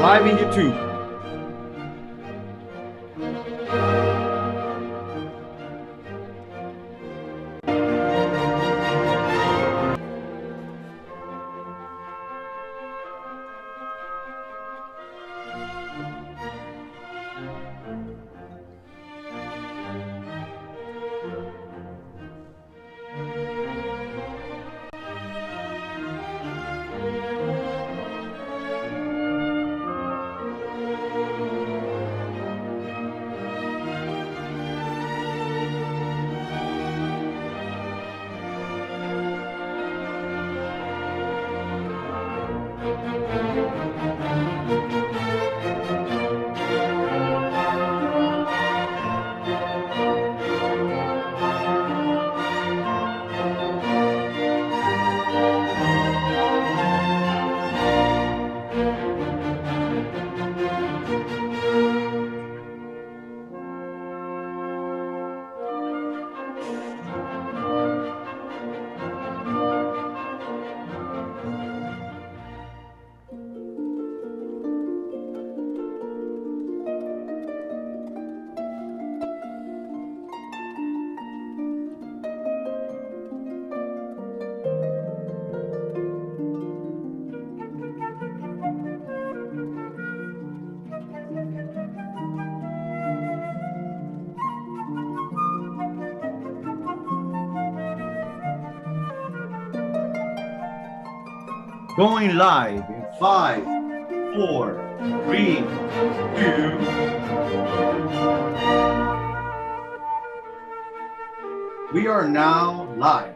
live in YouTube. Going live in 5, 4, 3, 2. We are now live.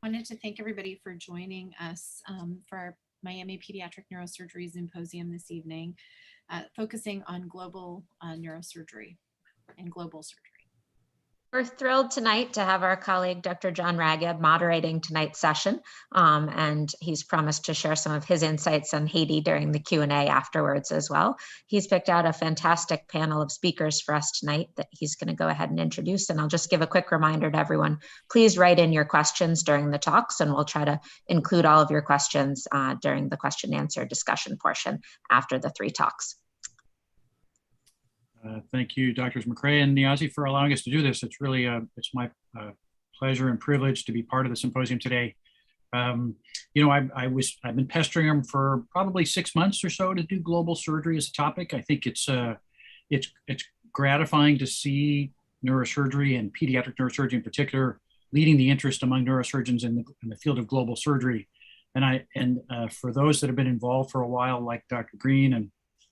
Wanted to thank everybody for joining us for our Miami Pediatric Neurosurgery Zoomposium this evening, focusing on global neurosurgery and global surgery. We're thrilled tonight to have our colleague, Dr. John Ragged, moderating tonight's session, and he's promised to share some of his insights on Haiti during the Q&A afterwards as well. He's picked out a fantastic panel of speakers for us tonight that he's going to go ahead and introduce, and I'll just give a quick reminder to everyone, please write in your questions during the talks, and we'll try to include all of your questions during the question and answer discussion portion after the 3 talks. Thank you, Drs. McRae and Niazi, for allowing us to do this. It's really it's my pleasure and privilege to be part of the symposium today. You know, I've been pestering them for probably 6 months or so to do global surgery as a topic. I think it's gratifying to see neurosurgery and pediatric neurosurgery in particular leading the interest among neurosurgeons in the field of global surgery. And for those that have been involved for a while, like Dr. Green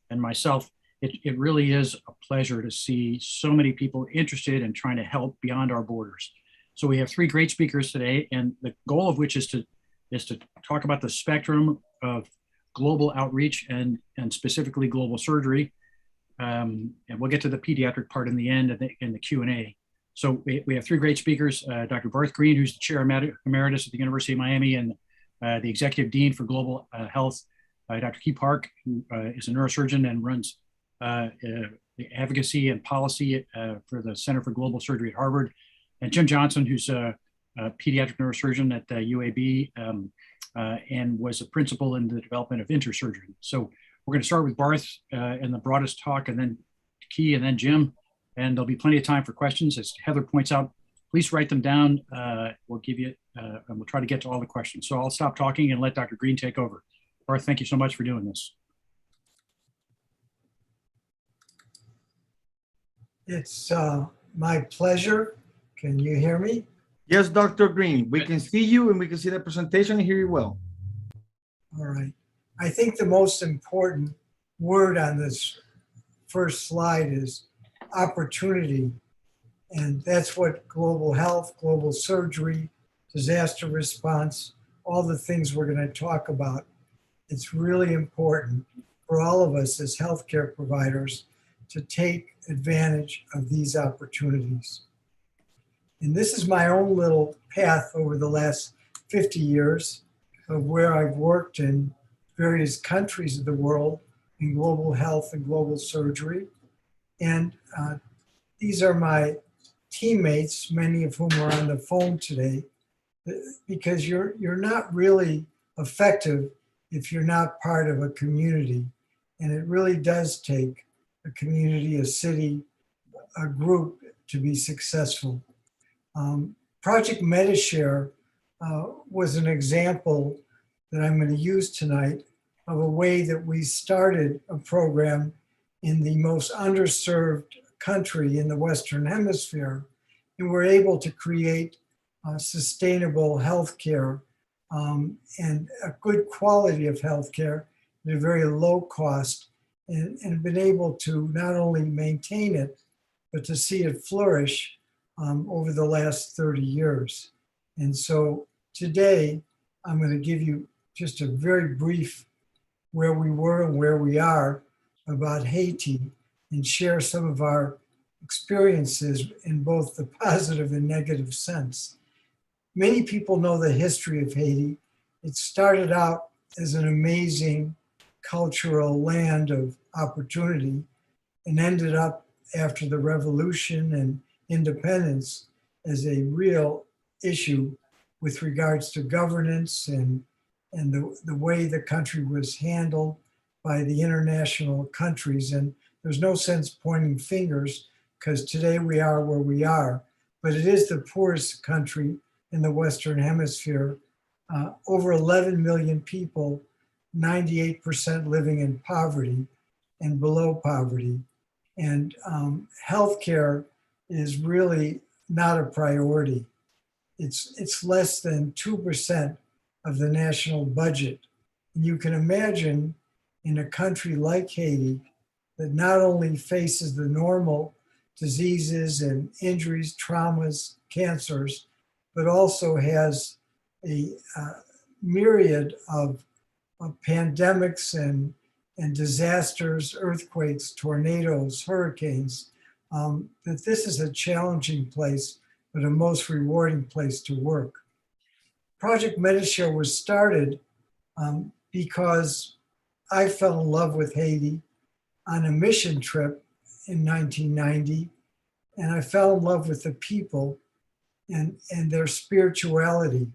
and myself, it really is a pleasure to see so many people interested in trying to help beyond our borders. So we have 3 great speakers today, and the goal of which is to talk about the spectrum of global outreach and specifically global surgery. And we'll get to the pediatric part in the end in the Q&A. So we have 3 great speakers, Dr. Barth Green, who's the chair emeritus at the University of Miami and the executive dean for global health, Dr. Key Park, who is a neurosurgeon and runs the advocacy and policy for the Center for Global Surgery at Harvard, and Jim Johnson, who's a pediatric neurosurgeon at UAB and was a principal in the development of InterSurgeon. So we're going to start with Barth and the broadest talk, and then Key, and then Jim, and there'll be plenty of time for questions. As Heather points out, please write them down. We'll give you, and we'll try to get to all the questions. So I'll stop talking and let Dr. Green take over. Barth, thank you so much for doing this. It's my pleasure. Can you hear me? Yes, Dr. Green, we can see you and we can see the presentation and hear you well. All right. I think the most important word on this first slide is opportunity. And that's what global health, global surgery, disaster response, all the things we're going to talk about. It's really important for all of us as healthcare providers to take advantage of these opportunities. And this is my own little path over the last 50 years of where I've worked in various countries of the world in global health and global surgery. And these are my teammates, many of whom are on the phone today, because you're not really effective if you're not part of a community. And it really does take a community, a city, a group to be successful. Project MetaShare was an example that I'm going to use tonight of a way that we started a program in the most underserved country in the Western Hemisphere, and we're able to create sustainable healthcare and a good quality of healthcare at a very low cost, and been able to not only maintain it, but to see it flourish over the last 30 years. And so today, I'm going to give you just a very brief where we were and where we are about Haiti and share some of our experiences in both the positive and negative sense. Many people know the history of Haiti. It started out as an amazing cultural land of opportunity and ended up after the revolution and independence as a real issue with regards to governance and the way the country was handled by the international countries. And there's no sense pointing fingers because today we are where we are, but it is the poorest country in the Western Hemisphere. Over 11 million people, 98% living in poverty and below poverty. And healthcare is really not a priority. It's less than 2% of the national budget. And you can imagine in a country like Haiti that not only faces the normal diseases and injuries, traumas, cancers, but also has a myriad of pandemics and disasters, earthquakes, tornadoes, hurricanes, that this is a challenging place, but a most rewarding place to work. Project MetaShare was started because I fell in love with Haiti on a mission trip in 1990, and I fell in love with the people and their spirituality.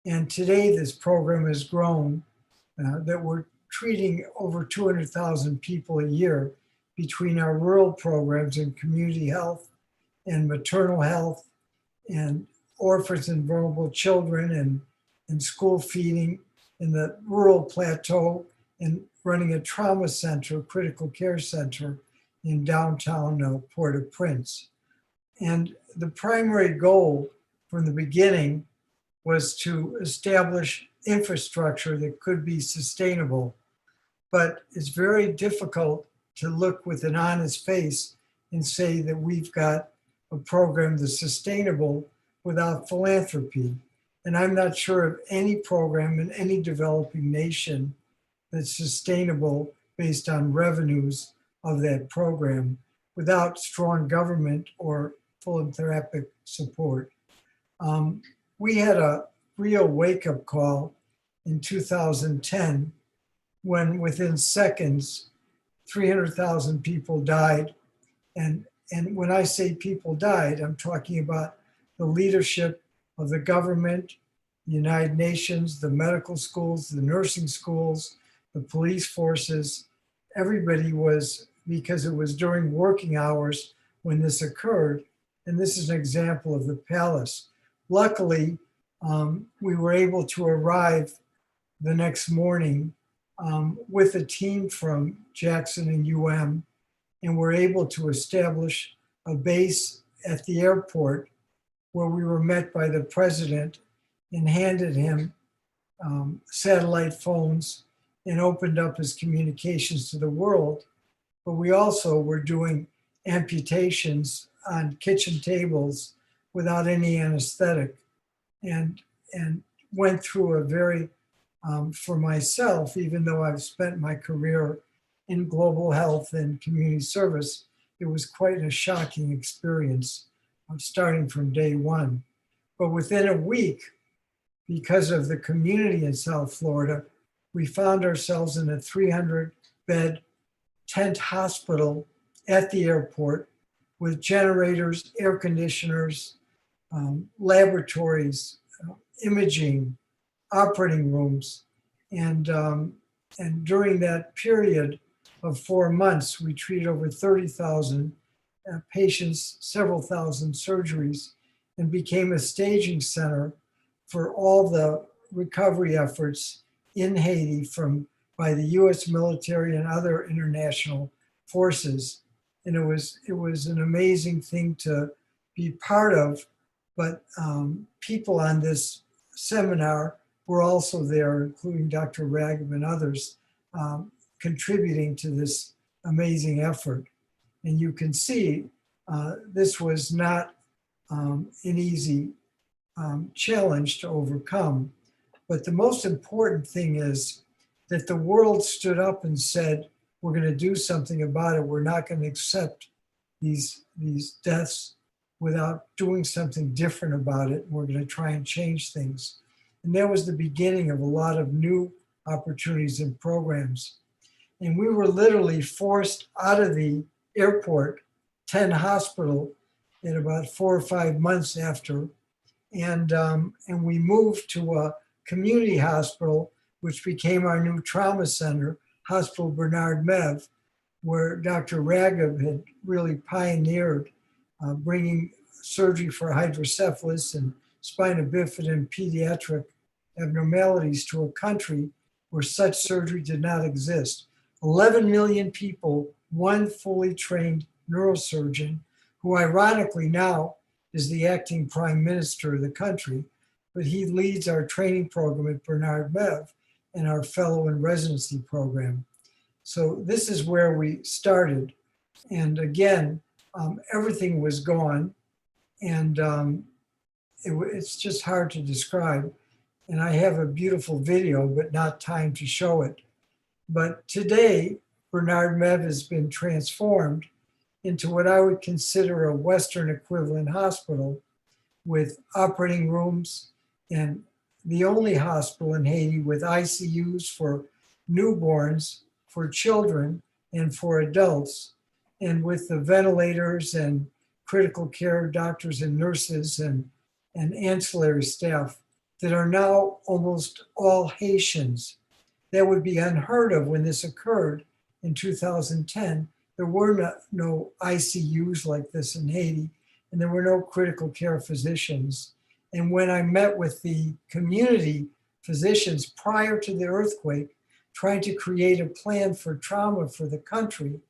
And today this program has grown that we're treating over 200,000 people a year between our rural programs and community health and maternal health and orphans and vulnerable children and school feeding in the rural plateau and running a trauma center, critical care center in downtown Port-au-Prince. And the primary goal from the beginning was to establish infrastructure that could be sustainable. But it's very difficult to look with an honest face and say that we've got a program that's sustainable without philanthropy. And I'm not sure of any program in any developing nation that's sustainable based on revenues of that program without strong government or philanthropic support. We had a real wake-up call in 2010 when within seconds, 300,000 people died. And when I say people died, I'm talking about the leadership of the government, the United Nations, the medical schools, the nursing schools, the police forces. Everybody was, because it was during working hours when this occurred. And this is an example of the palace. Luckily, we were able to arrive the next morning with a team from Jackson and UM, and were able to establish a base at the airport where we were met by the president and handed him satellite phones and opened up his communications to the world. But we also were doing amputations on kitchen tables without any anesthetic, and went through a very, for myself, even though I've spent my career in global health and community service, it was quite a shocking experience starting from day one. But within a week, because of the community in South Florida, we found ourselves in a 300-bed tent hospital at the airport with generators, air conditioners, laboratories, imaging, operating rooms. And during that period of 4 months, we treated over 30,000 patients, several thousand surgeries, and became a staging center for all the recovery efforts in Haiti by the US military and other international forces. And it was an amazing thing to be part of, but people on this seminar were also there, including Dr. Ragab and others, contributing to this amazing effort. And you can see this was not an easy challenge to overcome. But the most important thing is that the world stood up and said, we're going to do something about it. We're not going to accept these deaths without doing something different about it. We're going to try and change things. And that was the beginning of a lot of new opportunities and programs. And we were literally forced out of the airport, 10 hospital, in about 4 or 5 months after. And we moved to a community hospital, which became our new trauma center, Hospital Bernard Mev, where Dr. Ragab had really pioneered bringing surgery for hydrocephalus and spina bifida and pediatric abnormalities to a country where such surgery did not exist. 11 million people, one fully trained neurosurgeon, who ironically now is the acting prime minister of the country, but he leads our training program at Bernard Mev and our fellow and residency program. So this is where we started. And again, everything was gone, and it's just hard to describe. And I have a beautiful video, but not time to show it. But today, Bernard Mev has been transformed into what I would consider a Western equivalent hospital with operating rooms, and the only hospital in Haiti with ICUs for newborns, for children, and for adults, and with the ventilators and critical care doctors and nurses and ancillary staff that are now almost all Haitians. That would be unheard of when this occurred in 2010. there were no ICUs like this in Haiti, and there were no critical care physicians. And when I met with the community physicians prior to the earthquake, trying to create a plan for trauma for the country,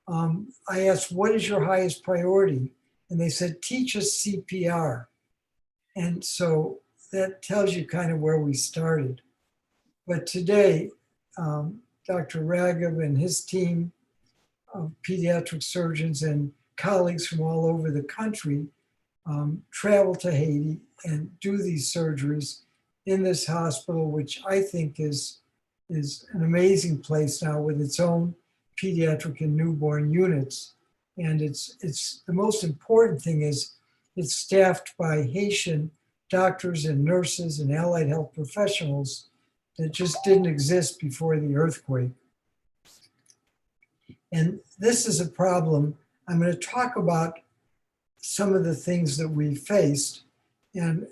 I asked, what is your highest priority? And they said, teach us CPR. And so that tells you kind of where we started. But today, Dr. Raghib and his team of pediatric surgeons and colleagues from all over the country travel to Haiti and do these surgeries in this hospital, which I think is an amazing place now with its own pediatric and newborn units. And it's the most important thing is it's staffed by Haitian doctors and nurses and allied health professionals that just didn't exist before the earthquake. And this is a problem. I'm going to talk about some of the things that we faced and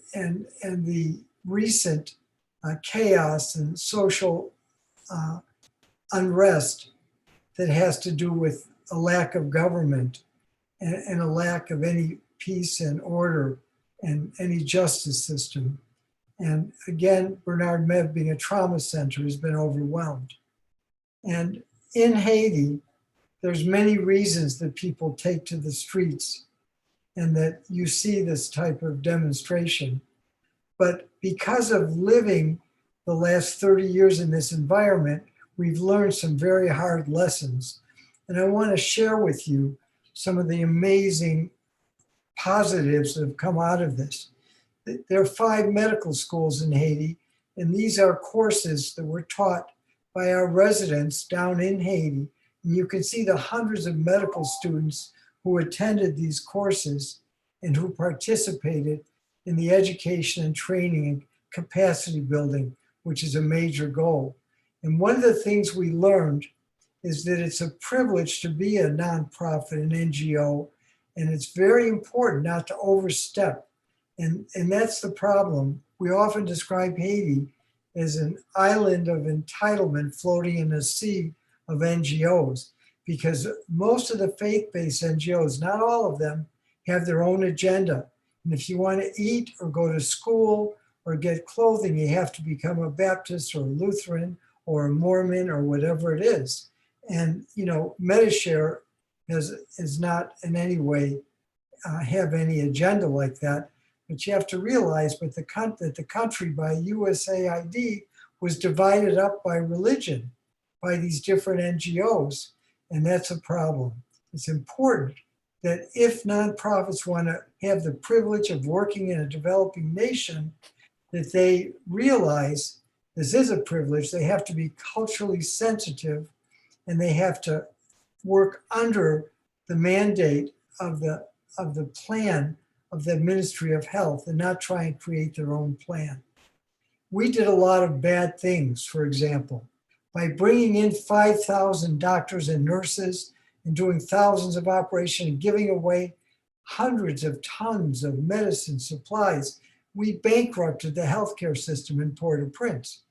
the recent chaos and social unrest that has to do with a lack of government and a lack of any peace and order and any justice system. And again, Bernard Mev, being a trauma center, has been overwhelmed. And in Haiti, there's many reasons that people take to the streets and that you see this type of demonstration. But because of living the last 30 years in this environment, we've learned some very hard lessons. And I want to share with you some of the amazing positives that have come out of this. There are 5 medical schools in Haiti, and these are courses that were taught by our residents down in Haiti. And you can see the hundreds of medical students who attended these courses and who participated in the education and training and capacity building, which is a major goal. And one of the things we learned is that it's a privilege to be a nonprofit, an NGO, and it's very important not to overstep. And that's the problem. We often describe Haiti as an island of entitlement floating in a sea of NGOs, because most of the faith-based NGOs, not all of them, have their own agenda. And if you want to eat or go to school or get clothing, you have to become a Baptist or a Lutheran or a Mormon or whatever it is. And, you know, Medishare is not in any way have any agenda like that. But you have to realize that the country by USAID was divided up by religion, by these different NGOs, and that's a problem. It's important that if nonprofits want to have the privilege of working in a developing nation, that they realize this is a privilege. They have to be culturally sensitive, and they have to work under the mandate of the plan of the Ministry of Health and not try and create their own plan. We did a lot of bad things, for example, by bringing in 5,000 doctors and nurses and doing thousands of operations and giving away hundreds of tons of medicine supplies. We bankrupted the healthcare system in Port-au-Prince.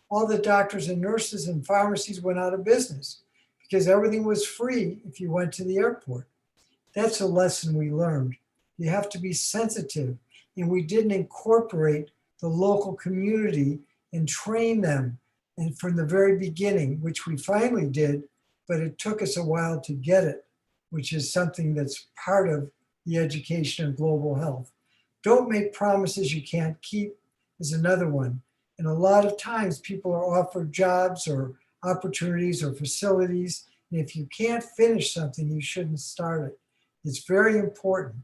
All the doctors and nurses and pharmacies went out of business because everything was free if you went to the airport. That's a lesson we learned. You have to be sensitive, and we didn't incorporate the local community and train them, and from the very beginning, which we finally did, but it took us a while to get it, which is something that's part of the education of global health. Don't make promises you can't keep is another one. And a lot of times people are offered jobs or opportunities or facilities, and if you can't finish something, you shouldn't start it. It's very important.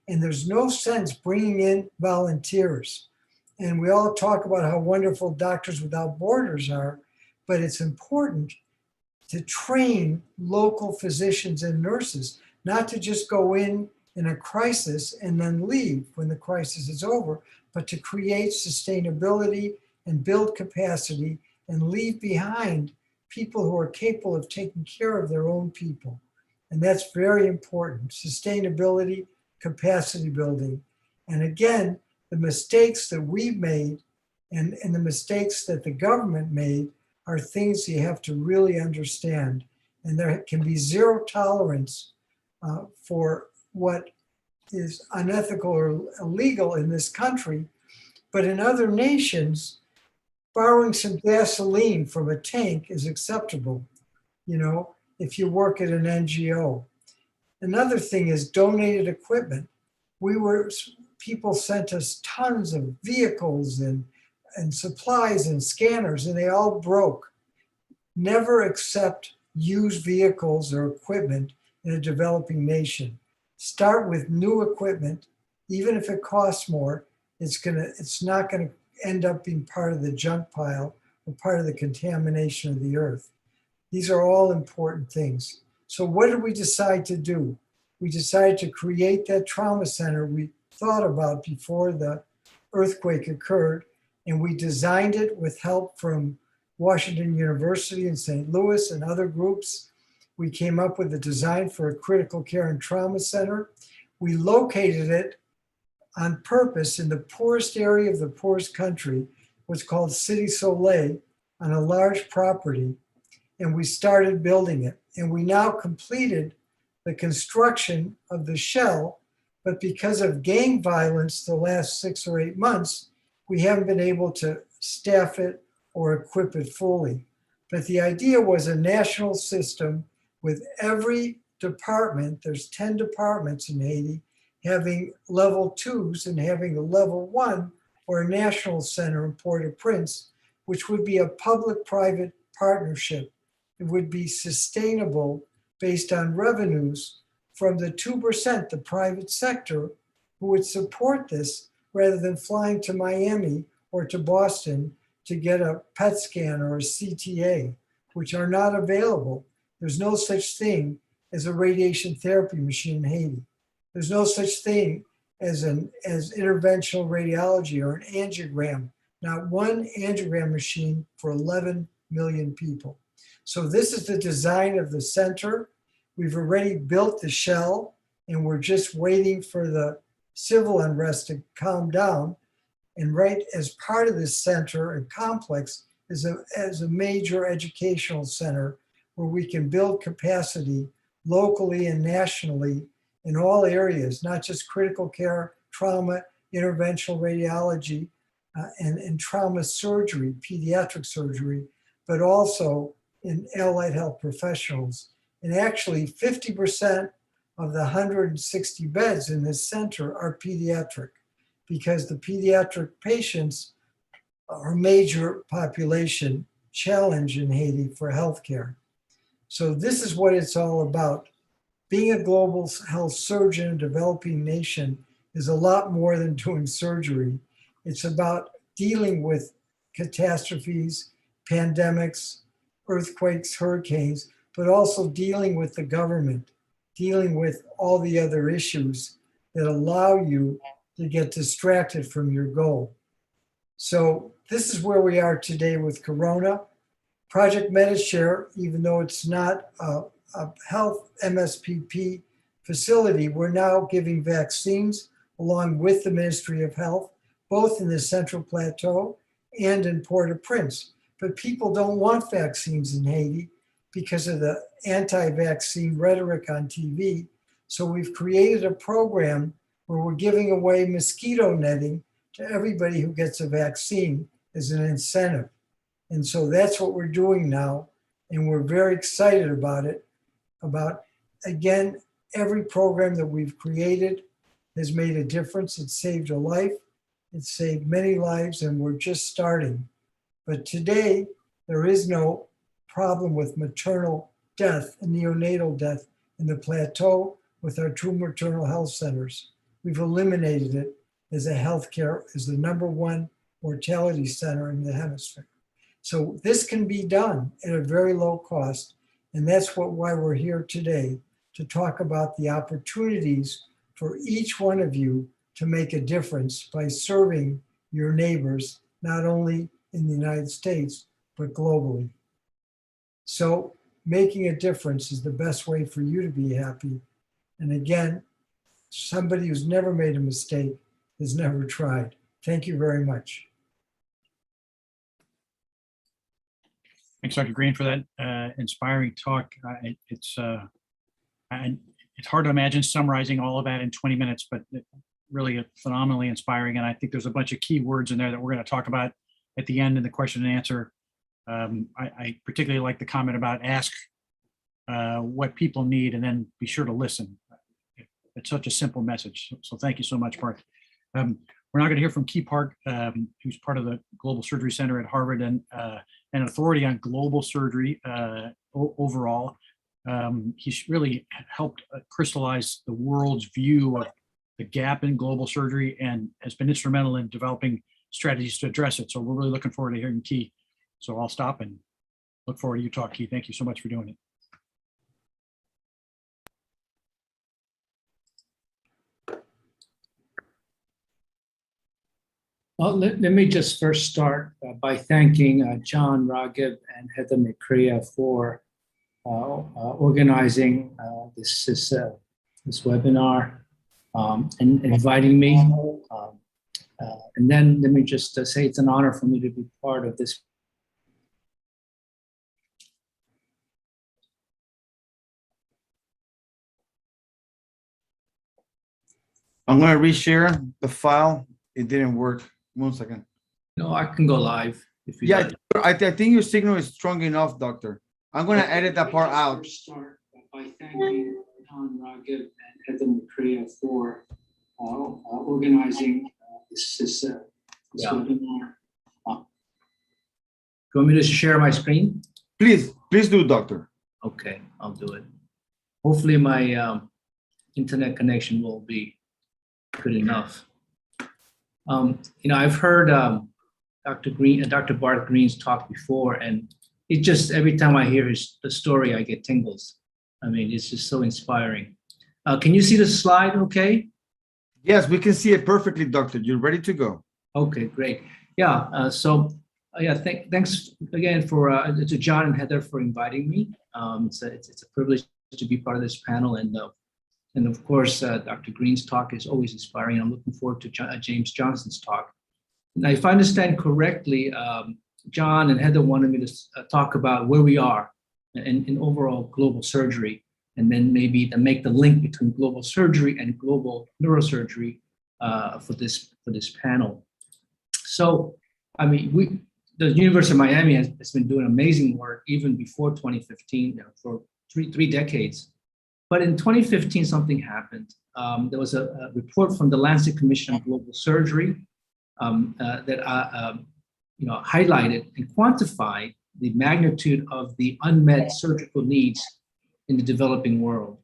And there's no sense bringing in volunteers. And we all talk about how wonderful Doctors Without Borders are, but it's important to train local physicians and nurses, not to just go in a crisis and then leave when the crisis is over, but to create sustainability and build capacity and leave behind people who are capable of taking care of their own people. And that's very important, sustainability, capacity building. And again, the mistakes that we've made and the mistakes that the government made are things you have to really understand. And there can be zero tolerance for what is unethical or illegal in this country. But in other nations, borrowing some gasoline from a tank is acceptable, you know, if you work at an NGO. Another thing is donated equipment. People sent us tons of vehicles and supplies and scanners, and they all broke. Never accept used vehicles or equipment in a developing nation. Start with new equipment, even if it costs more. It's not gonna end up being part of the junk pile or part of the contamination of the earth. These are all important things. So what did we decide to do? We decided to create that trauma center we thought about before the earthquake occurred, and we designed it with help from Washington University in St. Louis and other groups. We came up with a design for a critical care and trauma center. We located it on purpose in the poorest area of the poorest country, what's called City Soleil, on a large property, and we started building it. And we now completed the construction of the shell, but because of gang violence the last 6 or 8 months, we haven't been able to staff it or equip it fully. But the idea was a national system with every department, there's 10 departments in Haiti, having level 2s and having a level 1 or a national center in Port-au-Prince, which would be a public-private partnership. It would be sustainable based on revenues from the 2%, the private sector, who would support this rather than flying to Miami or to Boston to get a PET scan or a CTA, which are not available. There's no such thing as a radiation therapy machine in Haiti. There's no such thing as interventional radiology or an angiogram, not one angiogram machine for 11 million people. So this is the design of the center. We've already built the shell, and we're just waiting for the civil unrest to calm down. And right as part of this center and complex is a major educational center where we can build capacity locally and nationally in all areas, not just critical care, trauma, interventional radiology, and trauma surgery, pediatric surgery, but also in allied health professionals. And actually 50% of the 160 beds in this center are pediatric, because the pediatric patients are a major population challenge in Haiti for healthcare. So this is what it's all about. Being a global health surgeon in a developing nation is a lot more than doing surgery. It's about dealing with catastrophes, pandemics, earthquakes, hurricanes, but also dealing with the government, dealing with all the other issues that allow you to get distracted from your goal. So this is where we are today with Corona. Project MediShare, even though it's not a health MSPP facility, we're now giving vaccines along with the Ministry of Health, both in the Central Plateau and in Port-au-Prince. But people don't want vaccines in Haiti because of the anti-vaccine rhetoric on TV. So we've created a program where we're giving away mosquito netting to everybody who gets a vaccine as an incentive. And so that's what we're doing now. And we're very excited about it. Again, every program that we've created has made a difference. It saved a life. It saved many lives, and we're just starting. But today, there is no problem with maternal death and neonatal death in the plateau with our 2 maternal health centers. We've eliminated it as a healthcare, as the #1 mortality center in the hemisphere. So this can be done at a very low cost. And that's why we're here today, to talk about the opportunities for each one of you to make a difference by serving your neighbors, not only in the United States, but globally. So making a difference is the best way for you to be happy. And again, somebody who's never made a mistake has never tried. Thank you very much. Thanks, Dr. Green, for that inspiring talk. It's hard to imagine summarizing all of that in 20 minutes, but really phenomenally inspiring. And I think there's a bunch of key words in there that we're going to talk about at the end in the question and answer. I particularly like the comment about ask what people need and then be sure to listen. It's such a simple message. So thank you so much, Parth. We're now going to hear from Key Park, who's part of the Global Surgery Center at Harvard and an authority on global surgery overall. He's really helped crystallize the world's view of the gap in global surgery and has been instrumental in developing strategies to address it. So we're really looking forward to hearing Key. So I'll stop and look forward to your talk, Key. Thank you so much for doing it. Well, let me just first start by thanking John Raghib and Heather McCrea for organizing this webinar and inviting me. And then let me just say it's an honor for me to be part of this. I'm going to reshare the file. It didn't work. 1 second. No, I can go live if you Yeah, like. I think your signal is strong enough, doctor. I'm going to edit that part out. Start by thanking John Raghib and Heather McCrea for organizing this webinar. Do you want me to share my screen? Please do, doctor. Okay, I'll do it. Hopefully my internet connection will be good enough. I've heard Dr. Bart Green's talk before, and it just, every time I hear the story, I get tingles. I mean, it's just so inspiring. Can you see the slide okay? Yes, we can see it perfectly, doctor. You're ready to go. Okay, great. Yeah, thanks again to John and Heather for inviting me. It's a privilege to be part of this panel, and of course, Dr. Green's talk is always inspiring. I'm looking forward to James Johnson's talk. Now, if I understand correctly, John and Heather wanted me to talk about where we are in overall global surgery, and then maybe to make the link between global surgery and global neurosurgery for this panel. So, I mean, the University of Miami has been doing amazing work even before 2015, for three decades. But in 2015, something happened. There was a report from the Lancet Commission on Global Surgery that highlighted and quantified the magnitude of the unmet surgical needs in the developing world.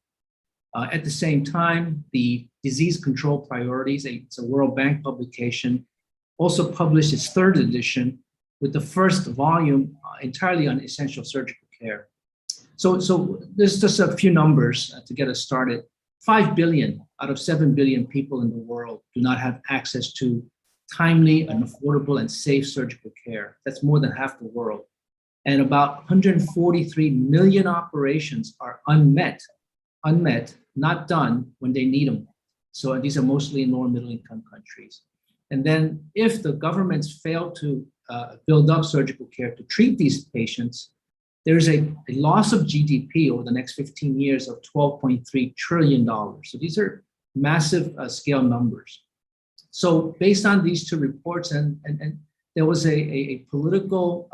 At the same time, the Disease Control Priorities, it's a World Bank publication, also published its 3rd edition with the first volume entirely on essential surgical care. So there's just a few numbers to get us started. 5 billion out of 7 billion people in the world do not have access to timely and affordable and safe surgical care. That's more than half the world. And about 143 million operations are unmet, not done when they need them. So these are mostly in low and middle income countries. And then if the governments fail to build up surgical care to treat these patients, there's a loss of GDP over the next 15 years of $12.3 trillion. So these are massive scale numbers. So based on these two reports, and there was a political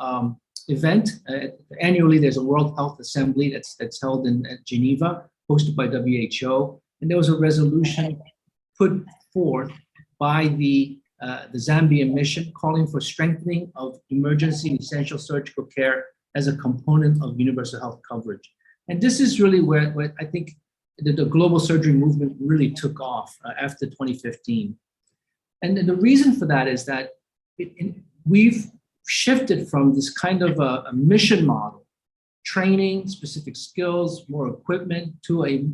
event. Annually, there's a World Health Assembly that's held in Geneva, hosted by WHO. And there was a resolution put forth by the Zambian mission calling for strengthening of emergency and essential surgical care as a component of universal health coverage. And this is really where I think the global surgery movement really took off after 2015. And the reason for that is that we've shifted from this kind of a mission model, training, specific skills, more equipment, to a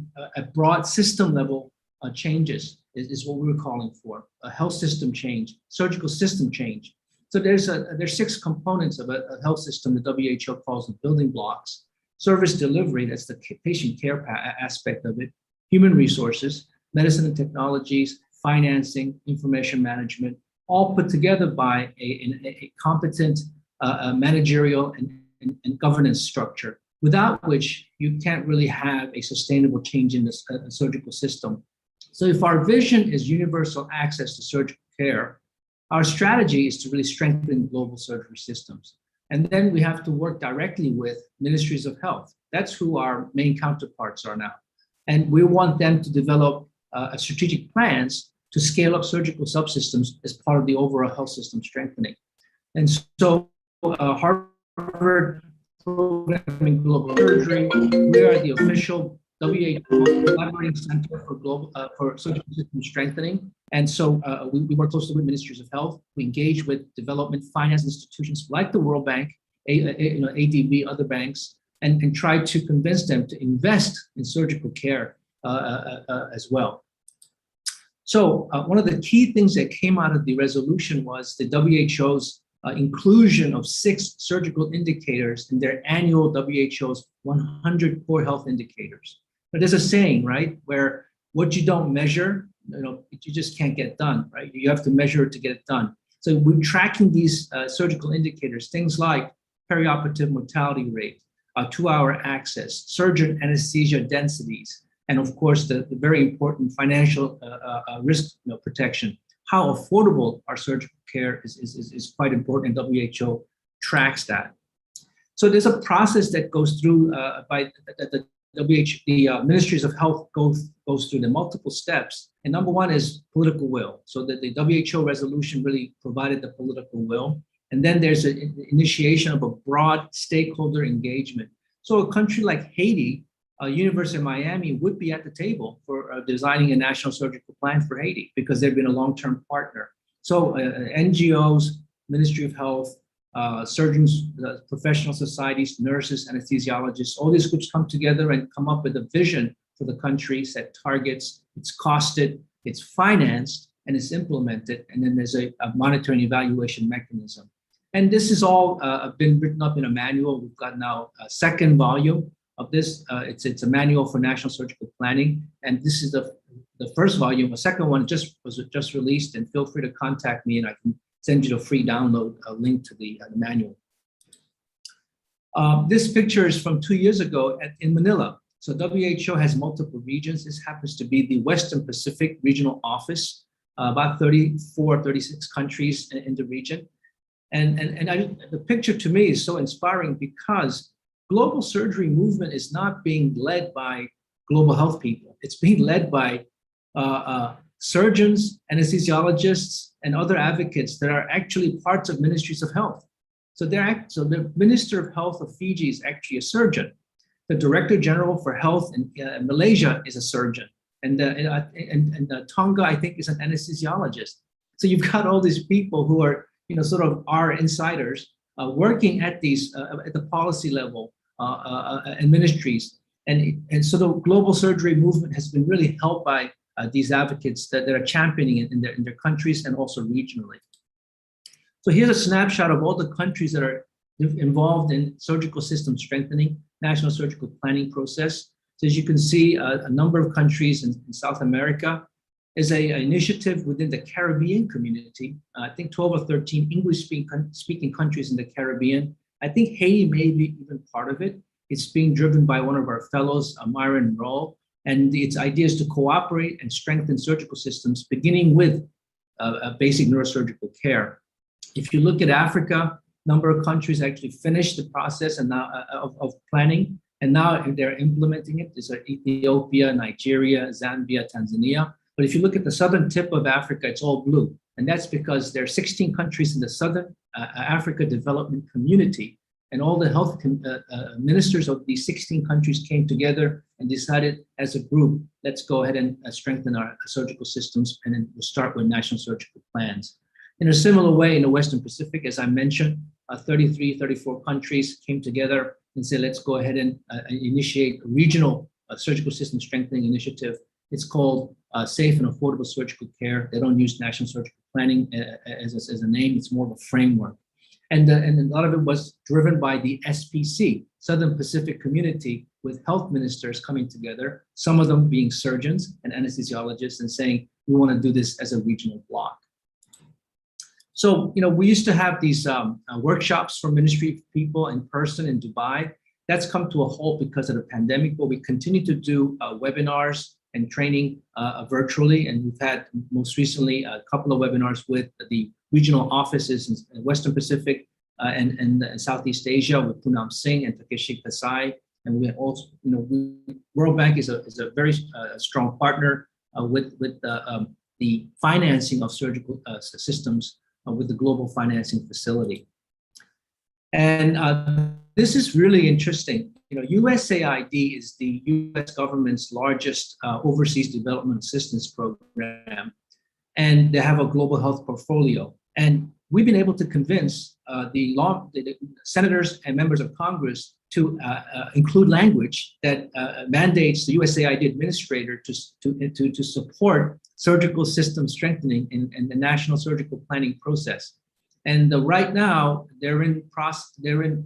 broad system level changes is what we were calling for, a health system change, surgical system change. So there's 6 components of a health system the WHO calls the building blocks. Service delivery, that's the patient care aspect of it, human resources, medicine and technologies, financing, information management, all put together by a competent managerial and and governance structure, without which you can't really have a sustainable change in the surgical system. So if our vision is universal access to surgical care, our strategy is to really strengthen global surgery systems. And then we have to work directly with ministries of health. That's who our main counterparts are now. And we want them to develop strategic plans to scale up surgical subsystems as part of the overall health system strengthening. And so Harvard Program in Global Surgery, we are the official WHO collaborating center for surgical system strengthening. And so we work closely with ministries of health. We engage with development finance institutions like the World Bank, ADB, other banks, and try to convince them to invest in surgical care as well. So one of the key things that came out of the resolution was the WHO's inclusion of 6 surgical indicators in their annual WHO's 100 core health indicators. But there's a saying, right, where what you don't measure, you just can't get done, right? You have to measure it to get it done. So we're tracking these surgical indicators, things like perioperative mortality rate, 2-hour access, surgeon anesthesia densities, and of course the very important financial risk protection. How affordable our surgical care is quite important, and WHO tracks that. So there's a process that goes through by the ministries of health goes through the multiple steps. And number one is political will. So that the WHO resolution really provided the political will. And then there's an initiation of a broad stakeholder engagement. So a country like Haiti, University of Miami would be at the table for designing a national surgical plan for Haiti because they've been a long-term partner. So NGOs, Ministry of Health, surgeons, professional societies, nurses, anesthesiologists, all these groups come together and come up with a vision for the country, set targets, it's costed, it's financed, and it's implemented. And then there's a monitoring evaluation mechanism. And this is all been written up in a manual. We've got now a second volume of this. It's a manual for national surgical planning. And this is the first volume. The second one was just released, and feel free to contact me and I can send you a free download link to the manual. This picture is from 2 years ago in Manila. So WHO has multiple regions. This happens to be the Western Pacific Regional Office, about 34, 36 countries in the region. And the picture to me is so inspiring because global surgery movement is not being led by global health people. It's being led by surgeons, anesthesiologists, and other advocates that are actually parts of ministries of health. So the Minister of Health of Fiji is actually a surgeon. The Director General for Health in Malaysia is a surgeon. And Tonga, I think, is an anesthesiologist. So you've got all these people who are, sort of our insiders working at these, at the policy level and ministries. And so the global surgery movement has been really helped by these advocates that are championing it in their countries and also regionally. So here's a snapshot of all the countries that are involved in surgical system strengthening, national surgical planning process. So as you can see, a number of countries in South America is an initiative within the Caribbean community. I think 12 or 13 English-speaking countries in the Caribbean. I think Haiti may be even part of it. It's being driven by one of our fellows, Myron Roll, and its idea is to cooperate and strengthen surgical systems, beginning with basic neurosurgical care. If you look at Africa, a number of countries actually finished the process and now of planning, and now they're implementing it. There's Ethiopia, Nigeria, Zambia, Tanzania. But if you look at the southern tip of Africa, it's all blue. And that's because there are 16 countries in the Southern Africa Development Community. And all the health ministers of these 16 countries came together and decided as a group, let's go ahead and strengthen our surgical systems, and then we'll start with national surgical plans. In a similar way, in the Western Pacific, as I mentioned, 33, 34 countries came together and said, let's go ahead and initiate a regional surgical system strengthening initiative. It's called Safe and Affordable Surgical Care. They don't use national surgical planning as a name. It's more of a framework. And a lot of it was driven by the SPC, Southern Pacific Community, with health ministers coming together, some of them being surgeons and anesthesiologists, and saying, we want to do this as a regional block. So, we used to have these workshops for ministry people in person in Dubai. That's come to a halt because of the pandemic, but we continue to do webinars and training virtually. And we've had most recently a couple of webinars with the regional offices in Western Pacific and Southeast Asia with Poonam Singh and Takeshi Kasai. And we also, World Bank is a very strong partner with the financing of surgical systems with the Global Financing Facility. And this is really interesting. USAID is the US government's largest overseas development assistance program, and they have a global health portfolio. And we've been able to convince the senators and members of Congress to include language that mandates the USAID administrator to support surgical system strengthening in the national surgical planning process. And right now, they're in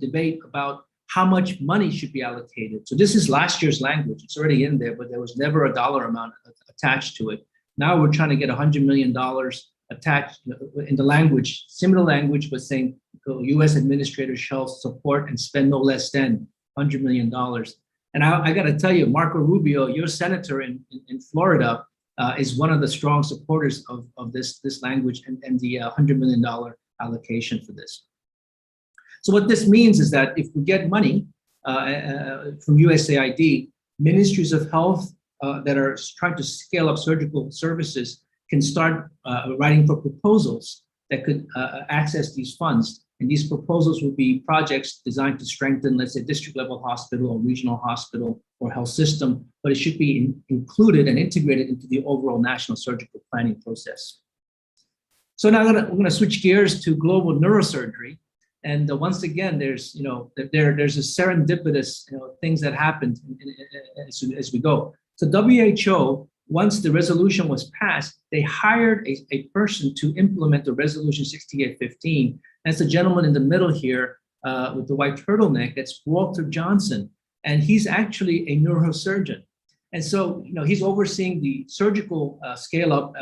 debate about how much money should be allocated. So this is last year's language. It's already in there, but there was never a dollar amount attached to it. Now we're trying to get $100 million attached in the language, similar language, but saying U.S. administrators shall support and spend no less than $100 million. And I got to tell you, Marco Rubio, your senator in Florida, is one of the strong supporters of this language and the $100 million allocation for this. So what this means is that if we get money from USAID, ministries of health that are trying to scale up surgical services can start writing for proposals that could access these funds. And these proposals will be projects designed to strengthen, let's say, district level hospital or regional hospital or health system, but it should be included and integrated into the overall national surgical planning process. So now we're going to switch gears to global neurosurgery. And once again, there's a serendipitous things that happened as we go. So WHO, once the resolution was passed, they hired a person to implement the resolution 6815. That's the gentleman in the middle here with the white turtleneck. That's Walter Johnson, and he's actually a neurosurgeon. And so, he's overseeing the surgical scale up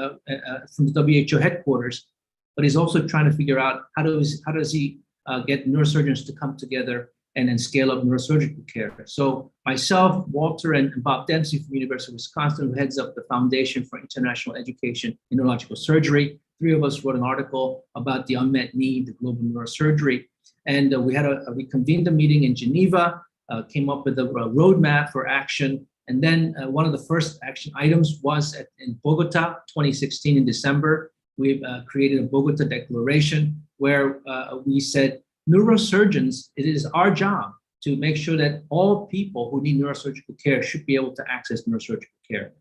from the WHO headquarters, but he's also trying to figure out how does he get neurosurgeons to come together and then scale up neurosurgical care. So myself, Walter, and Bob Dempsey from University of Wisconsin, who heads up the Foundation for International Education in Neurological Surgery, three of us wrote an article about the unmet need, the global neurosurgery. And we convened a meeting in Geneva, came up with a roadmap for action. And then one of the first action items was in Bogota, 2016 in December. We've created a Bogota Declaration where we said, neurosurgeons, it is our job to make sure that all people who need neurosurgical care should be able to access neurosurgical care.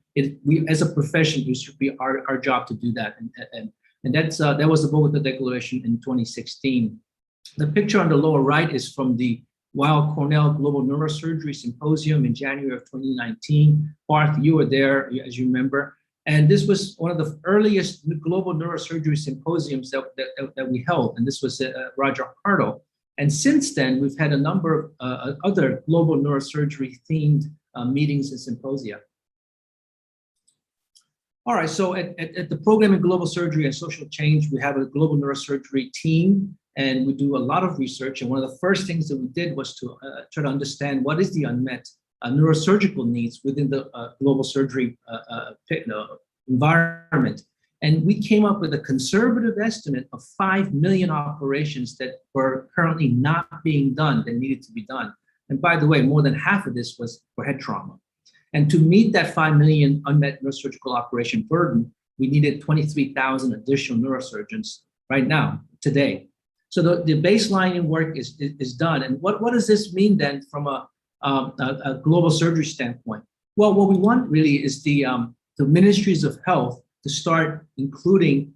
We, as a profession, it should be our job to do that. And that was the Bogota Declaration in 2016. The picture on the lower right is from the Weill Cornell Global Neurosurgery Symposium in January of 2019. Barth, you were there, as you remember. And this was one of the earliest global neurosurgery symposiums that we held. And this was Roger Hartle. And since then, we've had a number of other global neurosurgery themed meetings and symposia. All right, so at the program in global surgery and social change, we have a global neurosurgery team, and we do a lot of research. And one of the first things that we did was to try to understand what is the unmet neurosurgical needs within the global surgery environment. And we came up with a conservative estimate of 5 million operations that were currently not being done that needed to be done. And by the way, more than half of this was for head trauma. And to meet that 5 million unmet neurosurgical operation burden, we needed 23,000 additional neurosurgeons right now, today. So the baseline work is done. And what does this mean then from a global surgery standpoint? Well, what we want really is the ministries of health to start including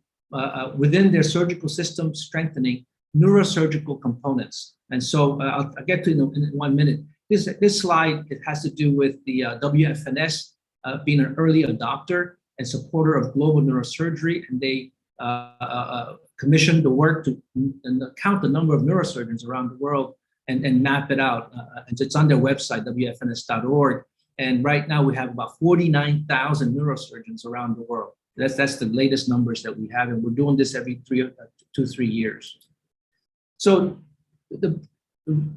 within their surgical system strengthening neurosurgical components. And so I'll get to it in 1 minute. This slide, it has to do with the WFNS being an early adopter and supporter of global neurosurgery, and they commissioned the work to count the number of neurosurgeons around the world and map it out. And it's on their website, WFNS.org. And right now we have about 49,000 neurosurgeons around the world. That's the latest numbers that we have, and we're doing this every 2-3 years. So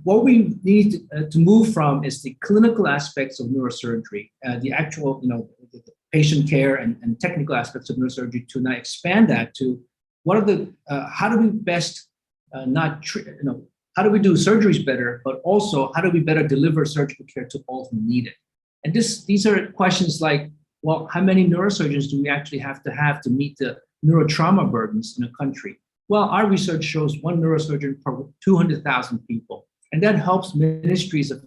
what we need to move from is the clinical aspects of neurosurgery, the actual, the patient care and technical aspects of neurosurgery, to now expand that to what are the, how do we best how do we do surgeries better, but also how do we better deliver surgical care to all who need it? And these are questions like, well, how many neurosurgeons do we actually have to meet the neurotrauma burdens in a country? Well, our research shows one neurosurgeon per 200,000 people, and that helps ministries of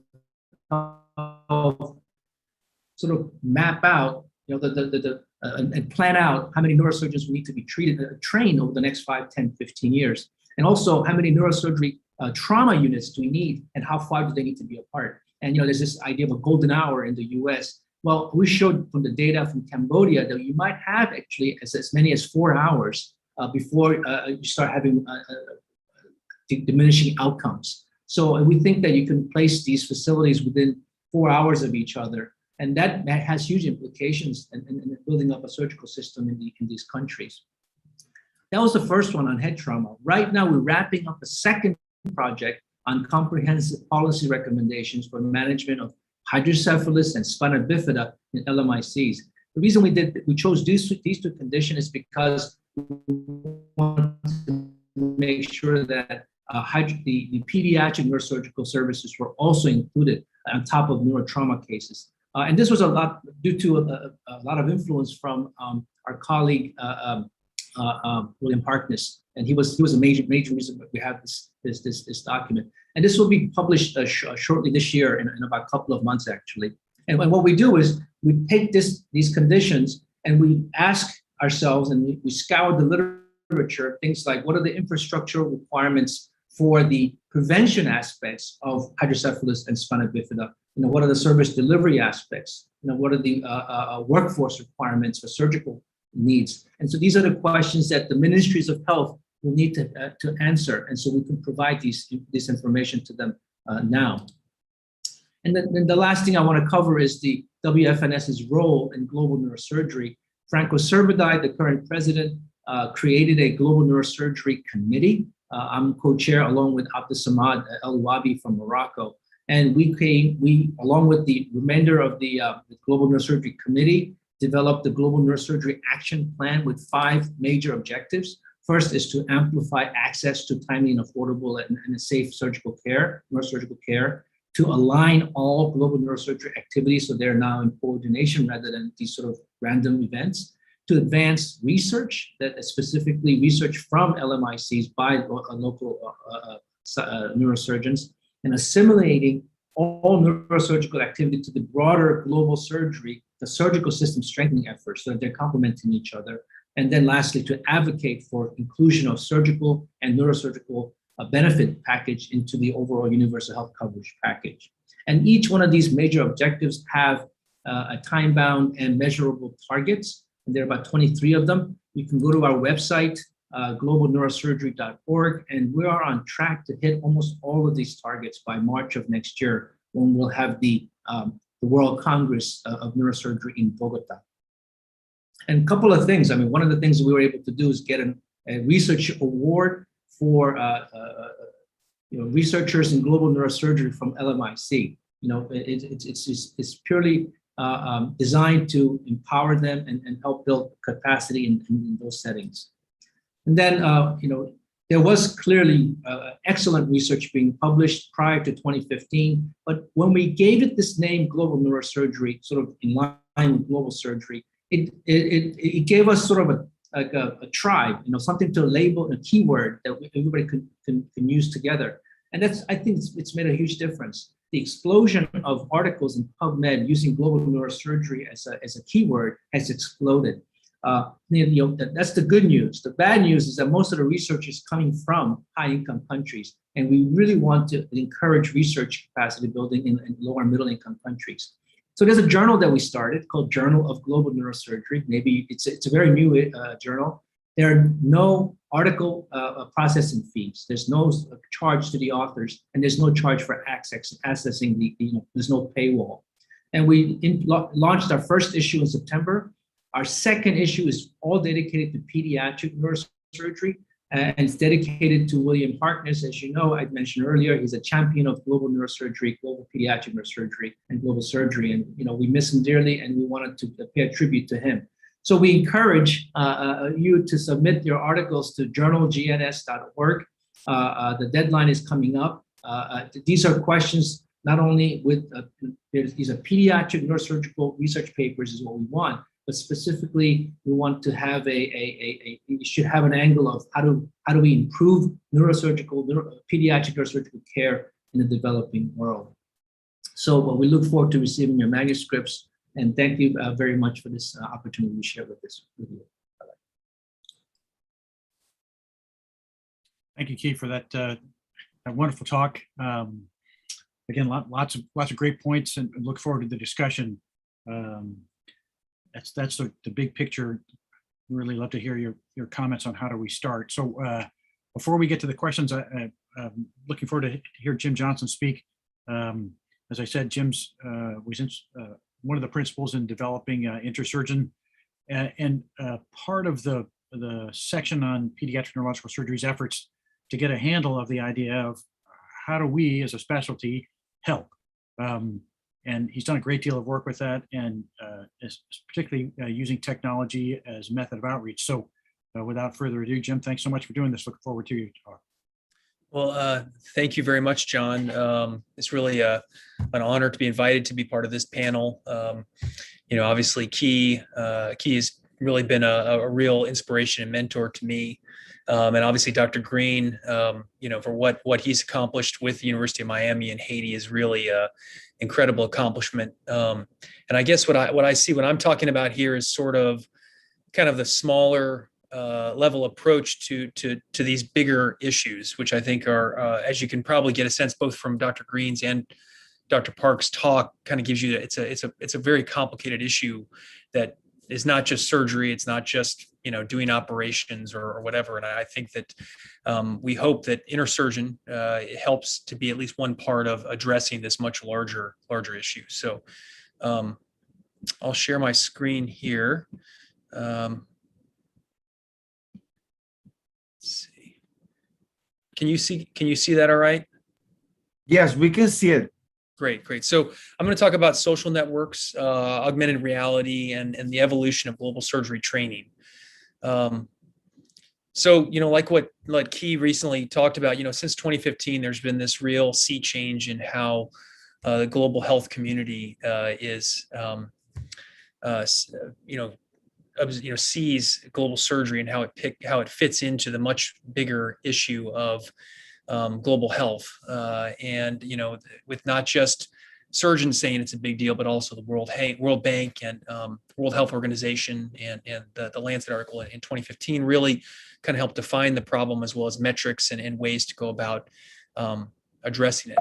health sort of map out, and plan out how many neurosurgeons we need to be trained over the next 5, 10, 15 years. And also how many neurosurgery trauma units do we need, and how far do they need to be apart? And there's this idea of a golden hour in the US. Well, we showed from the data from Cambodia that you might have actually as many as 4 hours before you start having diminishing outcomes. So we think that you can place these facilities within 4 hours of each other, and that has huge implications in building up a surgical system in these countries. That was the first one on head trauma. Right now, we're wrapping up a second project on comprehensive policy recommendations for management of hydrocephalus and spina bifida in LMICs. The reason we chose these two conditions is because we want to make sure that the pediatric neurosurgical services were also included on top of neurotrauma cases. And this was a lot due to a lot of influence from our colleague William Harkness, and he was a major reason that we have this document. And this will be published shortly this year in about a couple of months, actually. And what we do is we take these conditions and we ask ourselves, and we scour the literature, things like what are the infrastructural requirements for the prevention aspects of hydrocephalus and spina bifida? What are the service delivery aspects? What are the workforce requirements for surgical needs? And so these are the questions that the ministries of health will need to answer. And so we can provide this information to them now. And then the last thing I want to cover is the WFNS's role in global neurosurgery. Franco Servadai, the current president, created a global neurosurgery committee. I'm co-chair along with Abdesamad El-Wabi from Morocco. And we, along with the remainder of the Global Neurosurgery Committee, developed the Global Neurosurgery Action Plan with 5 major objectives. First is to amplify access to timely and affordable and safe surgical care, neurosurgical care, to align all global neurosurgery activities so they're now in coordination rather than these sort of random events, to advance research, that specifically research from LMICs by local neurosurgeons, and assimilating all neurosurgical activity to the broader global surgery, the surgical system strengthening efforts, so that they're complementing each other. And then lastly, to advocate for inclusion of surgical and neurosurgical benefit package into the overall universal health coverage package. And each one of these major objectives have a time-bound and measurable targets, and there are about 23 of them. You can go to our website, globalneurosurgery.org, and we are on track to hit almost all of these targets by March of next year, when we'll have the World Congress of Neurosurgery in Bogota. And a couple of things. One of the things that we were able to do is get a research award for researchers in global neurosurgery from LMIC. It's purely designed to empower them and help build capacity in those settings. And then, there was clearly excellent research being published prior to 2015, but when we gave it this name, global neurosurgery, sort of in line with global surgery, it gave us sort of a tribe, something to label, a keyword that everybody can use together. And I think it's made a huge difference. The explosion of articles in PubMed using global neurosurgery as a keyword has exploded. That's the good news. The bad news is that most of the research is coming from high-income countries, and we really want to encourage research capacity building in lower and middle-income countries. So there's a journal that we started called Journal of Global Neurosurgery. Maybe it's a very new journal. There are no article processing fees. There's no charge to the authors, and there's no charge for accessing there's no paywall. And we launched our first issue in September. Our second issue is all dedicated to pediatric neurosurgery, and it's dedicated to William Harkness. As you know, I mentioned earlier, he's a champion of global neurosurgery, global pediatric neurosurgery, and global surgery. And we miss him dearly, and we wanted to pay a tribute to him. So we encourage you to submit your articles to journalgns.org. The deadline is coming up. These are questions not only with these are pediatric neurosurgical research papers is what we want, but specifically we want to have you should have an angle of how do we improve pediatric neurosurgical care in the developing world. So we look forward to receiving your manuscripts, and thank you very much for this opportunity to share with you. Thank you, Keith, for that wonderful talk. Again, lots of great points, and look forward to the discussion. That's the big picture. Really love to hear your comments on how do we start. So before we get to the questions, I'm looking forward to hear Jim Johnson speak. As I said, Jim's was one of the principals in developing InterSurgeon, and part of the section on pediatric neurological surgery's efforts to get a handle of the idea of how do we as a specialty help. And he's done a great deal of work with that, and particularly using technology as a method of outreach. So without further ado, Jim, thanks so much for doing this. Looking forward to your talk. Well, thank you very much, John. It's really an honor to be invited to be part of this panel. Obviously, Key has really been a real inspiration and mentor to me. And obviously, Dr. Green, for what he's accomplished with the University of Miami and Haiti is really an incredible accomplishment. And I guess what I see when I'm talking about here is sort of kind of the smaller level approach to these bigger issues, which I think are, as you can probably get a sense both from Dr. Green's and Dr. Park's talk, kind of gives you that it's a very complicated issue that is not just surgery. It's not just doing operations or whatever. And I think that we hope that InterSurgeon helps to be at least one part of addressing this much larger issue. So I'll share my screen here. Let's see. Can you see that all right? Yes, we can see it. Great. So I'm going to talk about social networks, augmented reality, and the evolution of global surgery training. So, like what Key recently talked about, since 2015, there's been this real sea change in how the global health community sees global surgery and how it fits into the much bigger issue of global health, and with not just surgeons saying it's a big deal, but also the World Bank and World Health Organization and the Lancet article in 2015 really kind of helped define the problem, as well as metrics and ways to go about addressing it.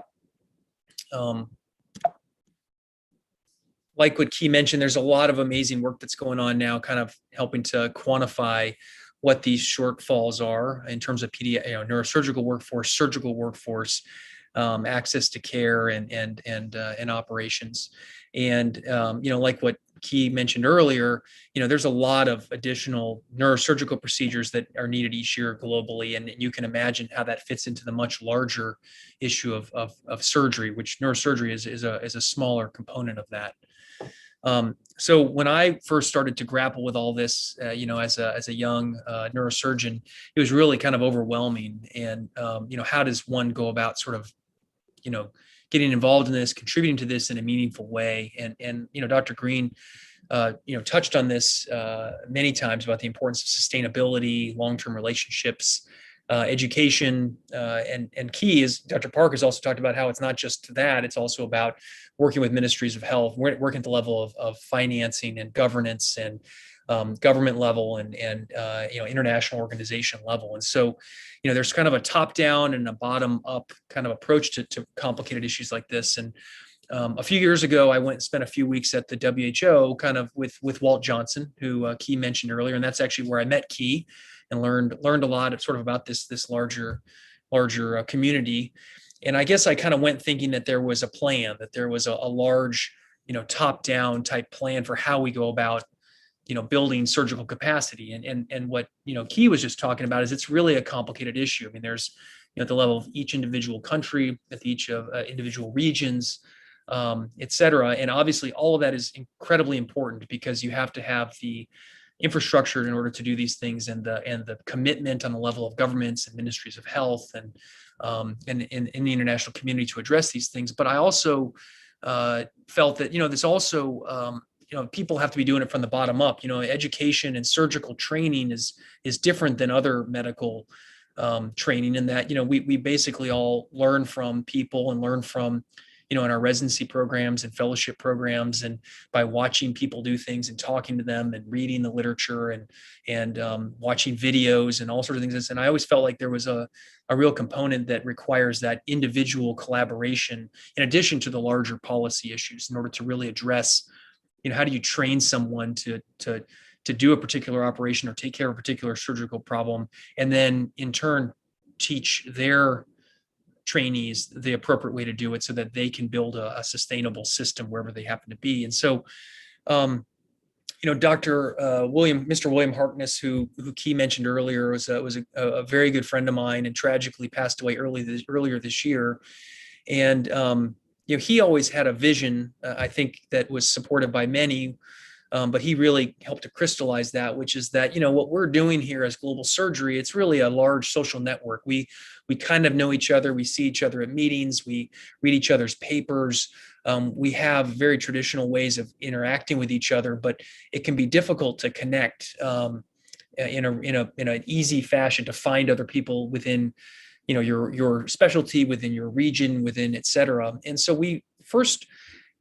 Like what Key mentioned, there's a lot of amazing work that's going on now, kind of helping to quantify what these shortfalls are in terms of neurosurgical workforce, surgical workforce, access to care and operations. And like what Key mentioned earlier, there's a lot of additional neurosurgical procedures that are needed each year globally, and you can imagine how that fits into the much larger issue of surgery, which neurosurgery is a smaller component of that. So when I first started to grapple with all this, as a young neurosurgeon, it was really kind of overwhelming. And how does one go about sort of, getting involved in this, contributing to this in a meaningful way? And Dr. Green, touched on this many times about the importance of sustainability, long-term relationships, education, and Key is Dr. Park has also talked about how it's not just that, it's also about working with ministries of health, working at the level of financing and governance and government level and international organization level. And so, there's kind of a top down and a bottom up kind of approach to complicated issues like this. And a few years ago, I went and spent a few weeks at the WHO kind of with Walt Johnson, who Key mentioned earlier. And that's actually where I met Key and learned a lot of sort of about this larger community. And I guess I kind of went thinking that there was a plan, that there was a large, top down type plan for how we go about building surgical capacity. And what, Key was just talking about is it's really a complicated issue. I mean, there's, at the level of each individual country, at each of individual regions, et cetera. And obviously all of that is incredibly important because you have to have the infrastructure in order to do these things, and the commitment on the level of governments and ministries of health and in the international community to address these things. But I also felt that, this also, people have to be doing it from the bottom up. Education and surgical training is different than other medical training, in that, we basically all learn from people and learn from, in our residency programs and fellowship programs, and by watching people do things and talking to them and reading the literature and watching videos and all sorts of things. And I always felt like there was a real component that requires that individual collaboration in addition to the larger policy issues, in order to really address, how do you train someone to do a particular operation or take care of a particular surgical problem, and then in turn teach their trainees the appropriate way to do it so that they can build a sustainable system wherever they happen to be. And so, Mr. William Harkness, who Key mentioned earlier, was a very good friend of mine and tragically passed away earlier this year. And, he always had a vision, I think, that was supported by many, but he really helped to crystallize that, which is that, what we're doing here as Global Surgery, it's really a large social network. We kind of know each other. We see each other at meetings. We read each other's papers. We have very traditional ways of interacting with each other, but it can be difficult to connect in an easy fashion, to find other people within, your specialty, within your region, within, et cetera. And so we first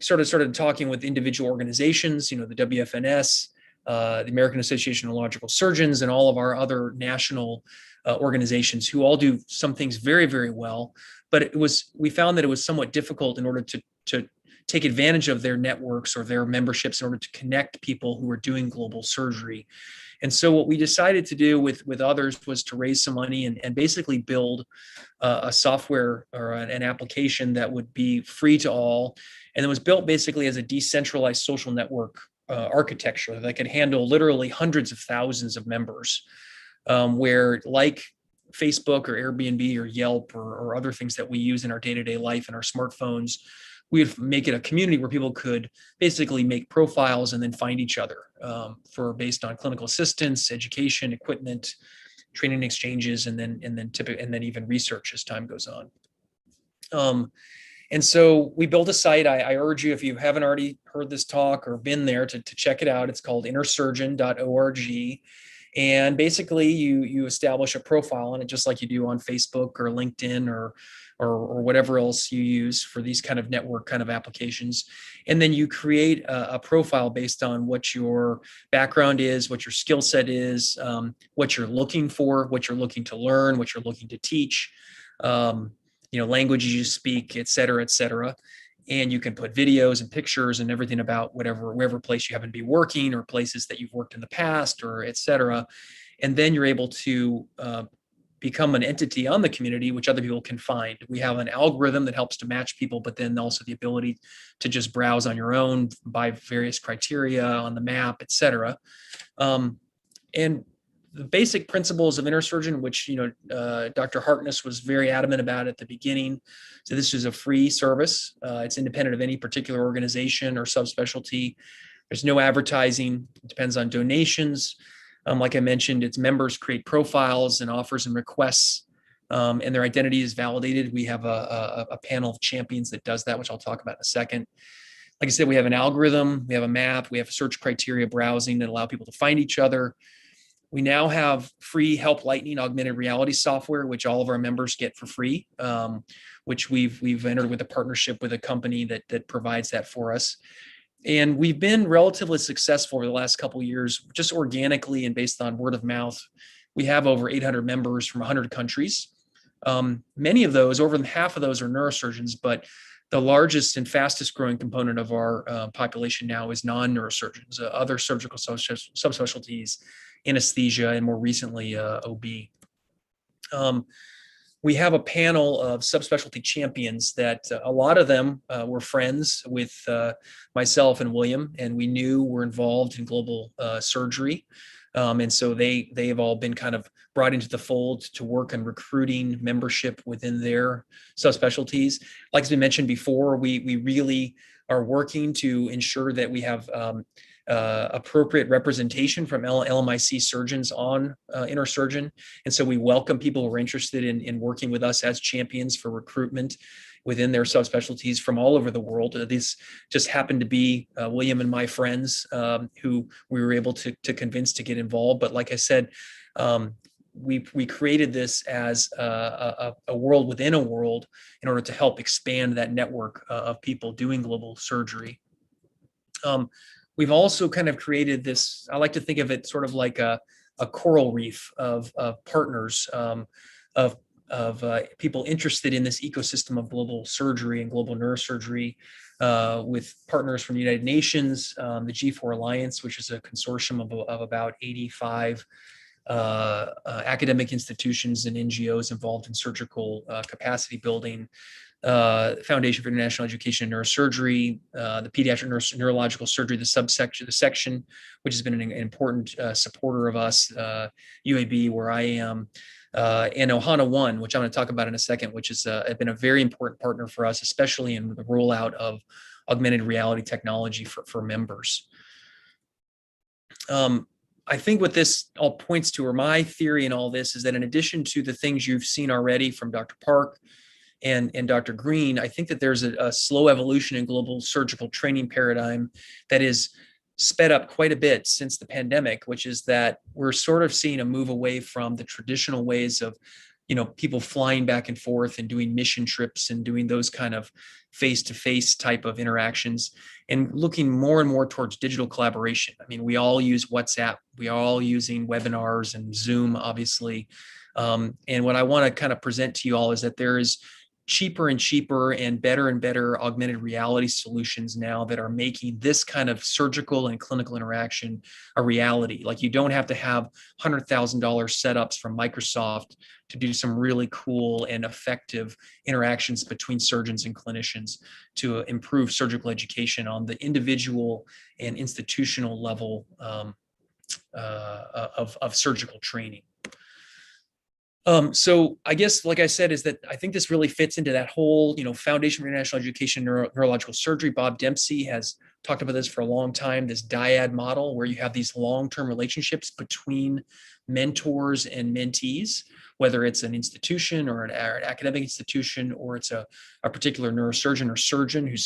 started talking with individual organizations, the WFNS, the American Association of Neurological Surgeons, and all of our other national organizations who all do some things very, very well. But we found that it was somewhat difficult in order to take advantage of their networks or their memberships in order to connect people who are doing global surgery. And so what we decided to do with others was to raise some money and basically build a software or an application that would be free to all. And it was built basically as a decentralized social network architecture that could handle literally hundreds of thousands of members, where, like Facebook or Airbnb or Yelp or other things that we use in our day-to-day life and our smartphones, we'd make it a community where people could basically make profiles and then find each other based on clinical assistance, education, equipment, training exchanges, and then even research as time goes on. And so we built a site. I urge you, if you haven't already heard this talk or been there, to check it out. It's called InterSurgeon.org. And basically you establish a profile on it, just like you do on Facebook or LinkedIn or whatever else you use for these kind of network kind of applications. And then you create a profile based on what your background is, what your skill set is, what you're looking for, what you're looking to learn, what you're looking to teach, languages you speak, et cetera, and you can put videos and pictures and everything about wherever place you happen to be working, or places that you've worked in the past, or et cetera. And then you're able to become an entity on the community, which other people can find. We have an algorithm that helps to match people, but then also the ability to just browse on your own by various criteria on the map, et cetera. And the basic principles of InterSurgeon, which Dr. Harkness was very adamant about at the beginning. So this is a free service. It's independent of any particular organization or subspecialty. There's no advertising. It depends on donations. Like I mentioned, its members create profiles and offers and requests, and their identity is validated. We have a panel of champions that does that, which I'll talk about in a second. Like I said, we have an algorithm, we have a map, we have search criteria browsing that allow people to find each other. We now have free Help Lightning augmented reality software, which all of our members get for free, which we've entered with a partnership with a company that provides that for us. And we've been relatively successful over the last couple of years, just organically and based on word of mouth. We have over 800 members from 100 countries. Many of those, over half of those, are neurosurgeons, but the largest and fastest growing component of our population now is non-neurosurgeons, other surgical subspecialties, anesthesia, and more recently OB. we have a panel of subspecialty champions that a lot of them were friends with myself and William, and we knew were involved in global surgery. And so they've all been kind of brought into the fold to work on recruiting membership within their subspecialties. Like has been mentioned before, we really are working to ensure that we have appropriate representation from LMIC surgeons on InterSurgeon. And so we welcome people who are interested in working with us as champions for recruitment within their subspecialties from all over the world. These just happened to be William and my friends who we were able to convince to get involved. But like I said, we created this as a world within a world in order to help expand that network of people doing global surgery. We've also kind of created this, I like to think of it sort of like a coral reef of partners, of people interested in this ecosystem of global surgery and global neurosurgery, with partners from the United Nations, the G4 Alliance, which is a consortium of about 85 academic institutions and NGOs involved in surgical capacity building, Foundation for International Education and Neurosurgery, the Pediatric Neurological Surgery, the section, which has been an important supporter of us, UAB, where I am, and Ohana One, which I'm going to talk about in a second, which has been a very important partner for us, especially in the rollout of augmented reality technology for members. I think what this all points to, or my theory in all this, is that in addition to the things you've seen already from Dr. Park and Dr. Green, I think that there's a slow evolution in global surgical training paradigm that is sped up quite a bit since the pandemic, which is that we're sort of seeing a move away from the traditional ways of, people flying back and forth and doing mission trips and doing those kind of face-to-face type of interactions, and looking more and more towards digital collaboration. I mean, we all use WhatsApp, we are all using webinars and Zoom, obviously. And what I want to kind of present to you all is that there is cheaper and cheaper and better augmented reality solutions now that are making this kind of surgical and clinical interaction a reality. Like, you don't have to have $100,000 setups from Microsoft to do some really cool and effective interactions between surgeons and clinicians to improve surgical education on the individual and institutional level of surgical training. So I guess, like I said, is that I think this really fits into that whole, Foundation for International Education Neurological Surgery. Bob Dempsey has talked about this for a long time, this dyad model, where you have these long-term relationships between mentors and mentees, whether it's an institution or an academic institution, or it's a particular neurosurgeon or surgeon who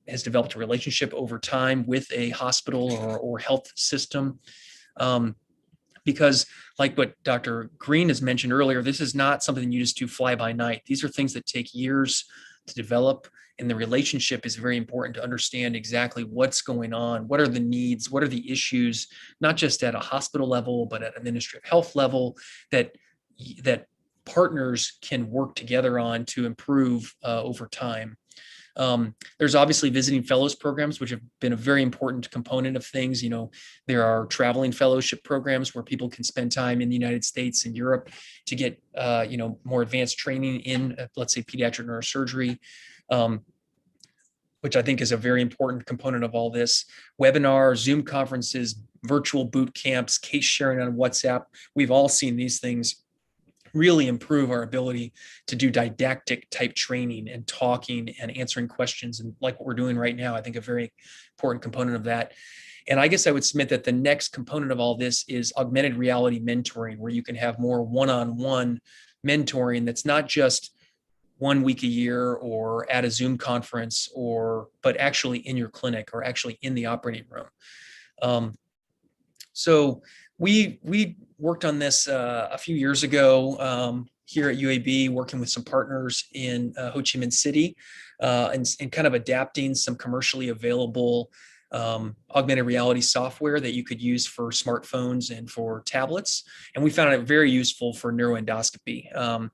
has developed a relationship over time with a hospital or health system. Because, like what Dr. Green has mentioned earlier, this is not something you just do fly by night. These are things that take years to develop, and the relationship is very important to understand exactly what's going on, what are the needs, what are the issues, not just at a hospital level, but at administrative health level, that partners can work together on to improve over time. There's obviously visiting fellows programs, which have been a very important component of things. There are traveling fellowship programs where people can spend time in the United States and Europe to get, more advanced training in, let's say, pediatric neurosurgery, which I think is a very important component of all this. Webinars, Zoom conferences, virtual boot camps, case sharing on WhatsApp. We've all seen these things really improve our ability to do didactic type training and talking and answering questions, and like what we're doing right now, I think a very important component of that. And I guess I would submit that the next component of all this is augmented reality mentoring, where you can have more one-on-one mentoring that's not just 1 week a year or at a Zoom conference, but actually in your clinic or actually in the operating room. So we worked on this a few years ago here at UAB, working with some partners in Ho Chi Minh City, and kind of adapting some commercially available augmented reality software that you could use for smartphones and for tablets. And we found it very useful for neuroendoscopy.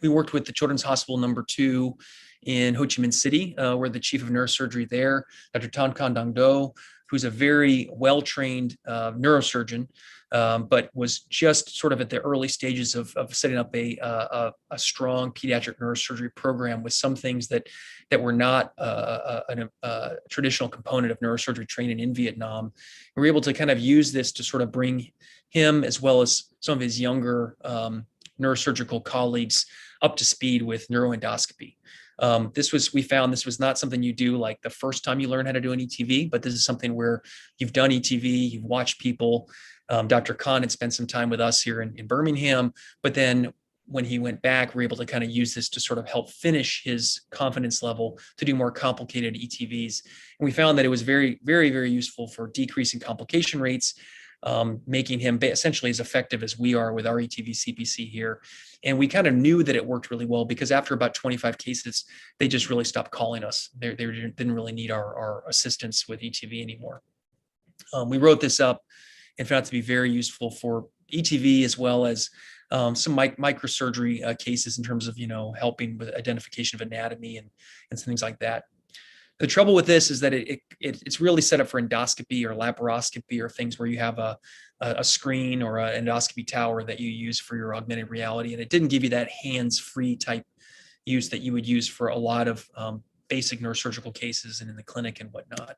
We worked with the Children's Hospital No. 2 in Ho Chi Minh City, where the chief of neurosurgery there, Dr. Tan Kan Dang Do, who's a very well-trained neurosurgeon, but was just sort of at the early stages of setting up a strong pediatric neurosurgery program with some things that were not a traditional component of neurosurgery training in Vietnam. We were able to kind of use this to sort of bring him, as well as some of his younger neurosurgical colleagues, up to speed with neuroendoscopy. We found this was not something you do like the first time you learn how to do an ETV, but this is something where you've done ETV, you've watched people. Dr. Khan had spent some time with us here in Birmingham, but then when he went back, we're able to kind of use this to sort of help finish his confidence level to do more complicated ETVs. And we found that it was very, very, very useful for decreasing complication rates, making him essentially as effective as we are with our ETV CPC here. And we kind of knew that it worked really well because after about 25 cases, they just really stopped calling us. They didn't really need our assistance with ETV anymore. We wrote this up and found it to be very useful for ETV as well as some microsurgery cases in terms of, helping with identification of anatomy and some things like that. The trouble with this is that it's really set up for endoscopy or laparoscopy or things where you have a screen or an endoscopy tower that you use for your augmented reality. And it didn't give you that hands-free type use that you would use for a lot of basic neurosurgical cases and in the clinic and whatnot.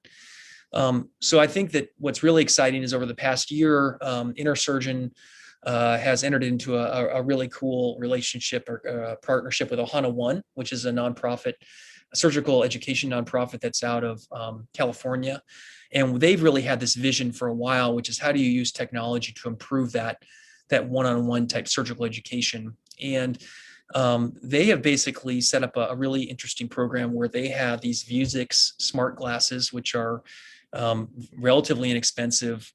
So I think that what's really exciting is over the past year, InterSurgeon has entered into a really cool relationship or partnership with Ohana One, which is a nonprofit, a surgical education nonprofit that's out of California. And they've really had this vision for a while, which is how do you use technology to improve that one-on-one type surgical education. And they have basically set up a really interesting program where they have these Vuzix smart glasses, which are relatively inexpensive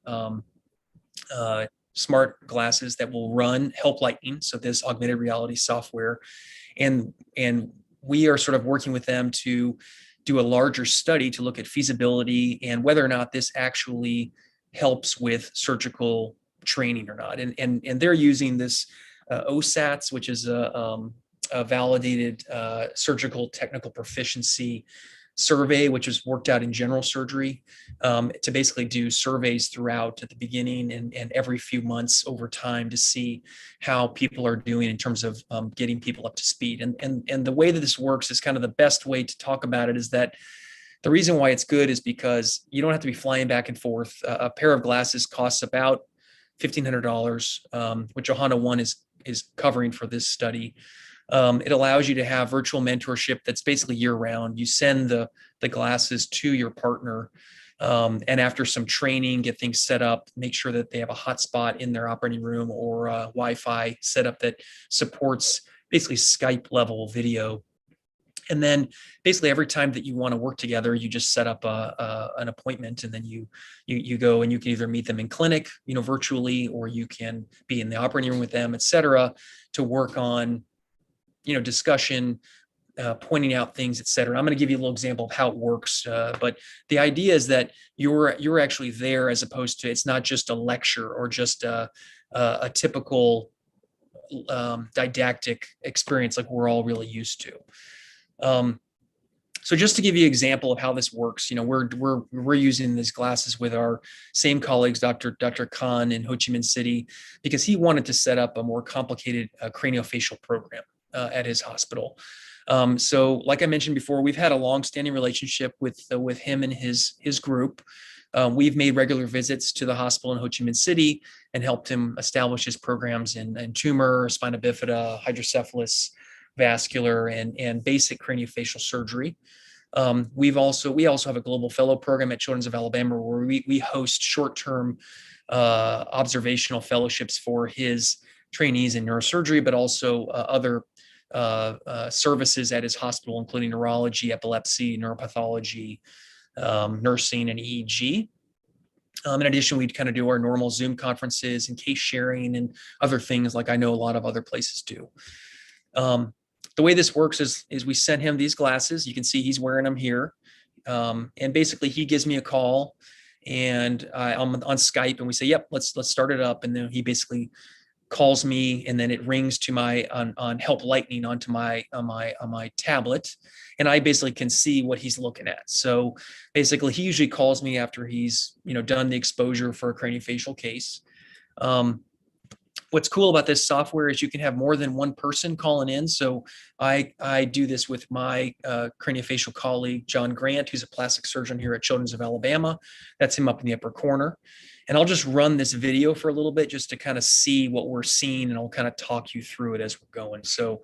smart glasses that will run Help Lightning, so this augmented reality software. And we are sort of working with them to do a larger study to look at feasibility and whether or not this actually helps with surgical training or not. And they're using this OSATs, which is a validated surgical technical proficiency survey, which is worked out in general surgery, to basically do surveys throughout at the beginning and every few months over time to see how people are doing in terms of getting people up to speed. And the way that this works is kind of the best way to talk about it is that the reason why it's good is because you don't have to be flying back and forth. A pair of glasses costs about $1,500, which Ohana One is covering for this study. It allows you to have virtual mentorship that's basically year round. You send the glasses to your partner, and after some training, get things set up, make sure that they have a hotspot in their operating room or a Wi-Fi setup that supports basically Skype level video. And then basically every time that you want to work together, you just set up an appointment, and then you go and you can either meet them in clinic, virtually, or you can be in the operating room with them, et cetera, to work on discussion, pointing out things, et cetera. I'm going to give you a little example of how it works. But the idea is that you're actually there, as opposed to, it's not just a lecture or just a typical didactic experience like we're all really used to. So just to give you an example of how this works, we're using these glasses with our same colleagues, Dr. Khan in Ho Chi Minh City, because he wanted to set up a more complicated craniofacial program at his hospital. So like I mentioned before, we've had a long-standing relationship with him and his group. We've made regular visits to the hospital in Ho Chi Minh City and helped him establish his programs in tumor, spina bifida, hydrocephalus, vascular, and basic craniofacial surgery. We also have a global fellow program at Children's of Alabama where we host short-term observational fellowships for his trainees in neurosurgery, but also other services at his hospital, including neurology, epilepsy, neuropathology, nursing, and EEG. In addition, we'd kind of do our normal Zoom conferences and case sharing and other things like I know a lot of other places do. The way this works is we send him these glasses. You can see he's wearing them here. And basically he gives me a call, and I'm on Skype, and we say, yep, let's start it up. And then he basically calls me, and then it rings to my on Help Lightning onto my on my tablet, and I basically can see what he's looking at. So basically, he usually calls me after he's done the exposure for a craniofacial case. What's cool about this software is you can have more than one person calling in. So I do this with my craniofacial colleague, John Grant, who's a plastic surgeon here at Children's of Alabama. That's him up in the upper corner. And I'll just run this video for a little bit just to kind of see what we're seeing, and I'll kind of talk you through it as we're going. So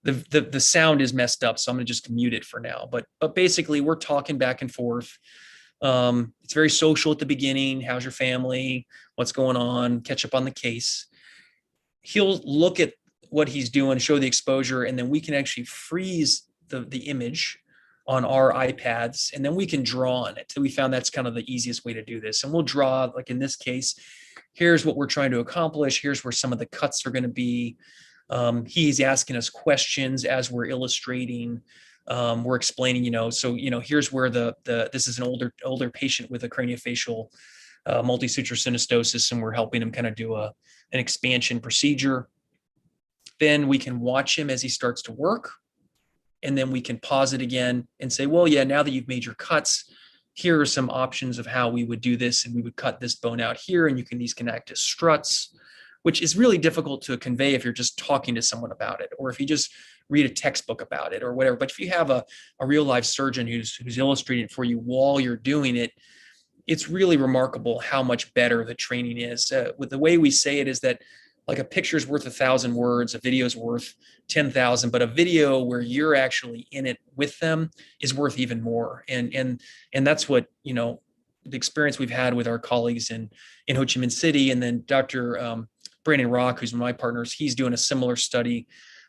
the sound is messed up, so I'm gonna just mute it for now. But basically, we're talking back and forth. It's very social at the beginning. How's your family? What's going on? Catch up on the case. He'll look at what he's doing, show the exposure, and then we can actually freeze the image on our iPads, and then we can draw on it. So we found that's kind of the easiest way to do this. And we'll draw, like in this case, here's what we're trying to accomplish. Here's where some of the cuts are going to be. He's asking us questions as we're illustrating. We're explaining, so here's where this is an older patient with a craniofacial multi-suture synostosis, and we're helping him kind of do an expansion procedure. Then we can watch him as he starts to work, and then we can pause it again and say, well, yeah, now that you've made your cuts, here are some options of how we would do this, and we would cut this bone out here, and these can act as struts, which is really difficult to convey if you're just talking to someone about it, or if you just read a textbook about it or whatever. But if you have a real life surgeon who's illustrating it for you while you're doing it, it's really remarkable how much better the training is. With the way we say it is that like a picture's worth 1,000 words, a video's worth 10,000, but a video where you're actually in it with them is worth even more. And that's what, the experience we've had with our colleagues in Ho Chi Minh City. And then Dr. Brandon Rock, who's one of my partners, he's doing a similar study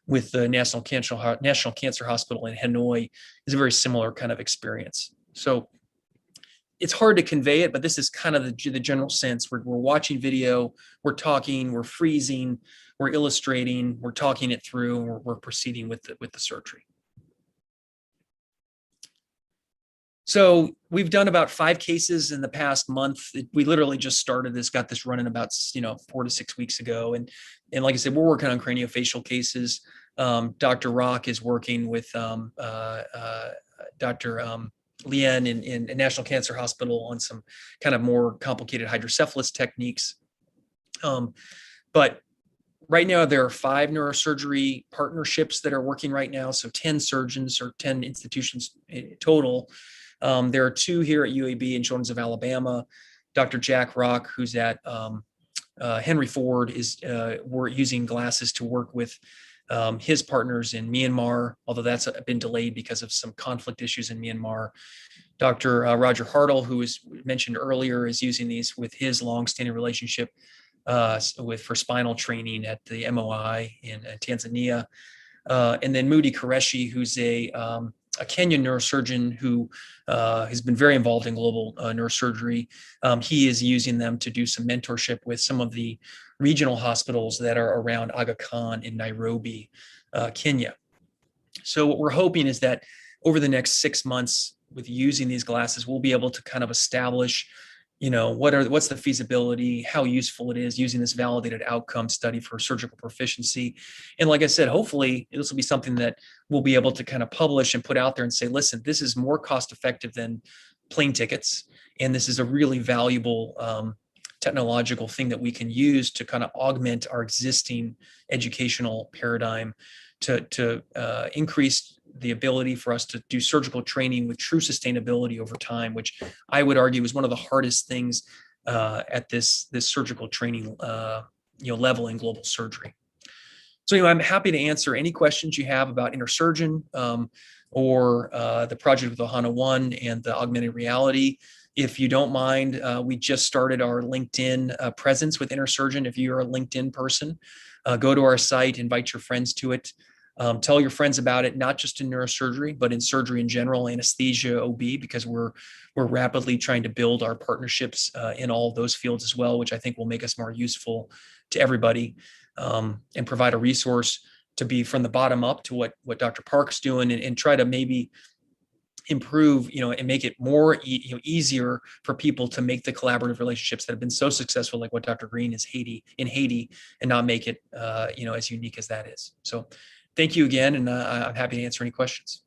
with the National Cancer Hospital in Hanoi. Is a very similar kind of experience. So it's hard to convey it, but this is kind of the general sense. We're watching video, we're talking, we're freezing, we're illustrating, we're talking it through, and we're proceeding with the surgery. So we've done about 5 cases in the past month. We literally just started this, got this running about 4 to 6 weeks ago. And like I said, we're working on craniofacial cases. Dr. Rock is working with Dr. Lien in National Cancer Hospital on some kind of more complicated hydrocephalus techniques. But right now, there are 5 neurosurgery partnerships that are working right now. So 10 surgeons or 10 institutions total. There are 2 here at UAB and Children's of Alabama. Dr. Jack Rock, who's at Henry Ford, we're using glasses to work with his partners in Myanmar, although that's been delayed because of some conflict issues in Myanmar. Dr. Roger Hartle, who was mentioned earlier, is using these with his longstanding relationship for spinal training at the MOI in Tanzania. And then Moody Qureshi, who's a Kenyan neurosurgeon who has been very involved in global neurosurgery. He is using them to do some mentorship with some of the regional hospitals that are around Aga Khan in Nairobi, Kenya. So what we're hoping is that over the next 6 months with using these glasses, we'll be able to kind of establish, what's the feasibility, how useful it is using this validated outcome study for surgical proficiency. And like I said, hopefully this will be something that we'll be able to kind of publish and put out there and say, listen, this is more cost effective than plane tickets. And this is a really valuable technological thing that we can use to kind of augment our existing educational paradigm to increase the ability for us to do surgical training with true sustainability over time, which I would argue is one of the hardest things at this surgical training level in global surgery. So I'm happy to answer any questions you have about InterSurgeon or the project with Ohana One and the augmented reality. If you don't mind, we just started our LinkedIn presence with InterSurgeon. If you're a LinkedIn person, go to our site, invite your friends to it. Tell your friends about it, not just in neurosurgery, but in surgery in general, anesthesia, OB, because we're rapidly trying to build our partnerships in all of those fields as well, which I think will make us more useful to everybody and provide a resource to be from the bottom up to what Dr. Park's doing and try to maybe improve, and make it more easier for people to make the collaborative relationships that have been so successful, like what Dr. Green is in Haiti, and not make it as unique as that is. So thank you again, and I'm happy to answer any questions.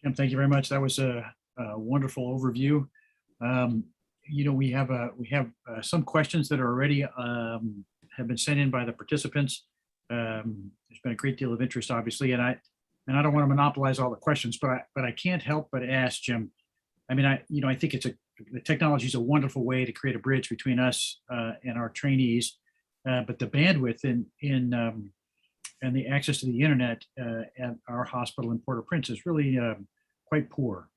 Jim, thank you very much. That was a wonderful overview. We have some questions that are already have been sent in by the participants. There's been a great deal of interest, obviously, and I don't want to monopolize all the questions, but I can't help but ask, Jim. I mean, I think the technology is a wonderful way to create a bridge between us and our trainees, but the bandwidth and the access to the internet at our hospital in Port-au-Prince is really quite poor.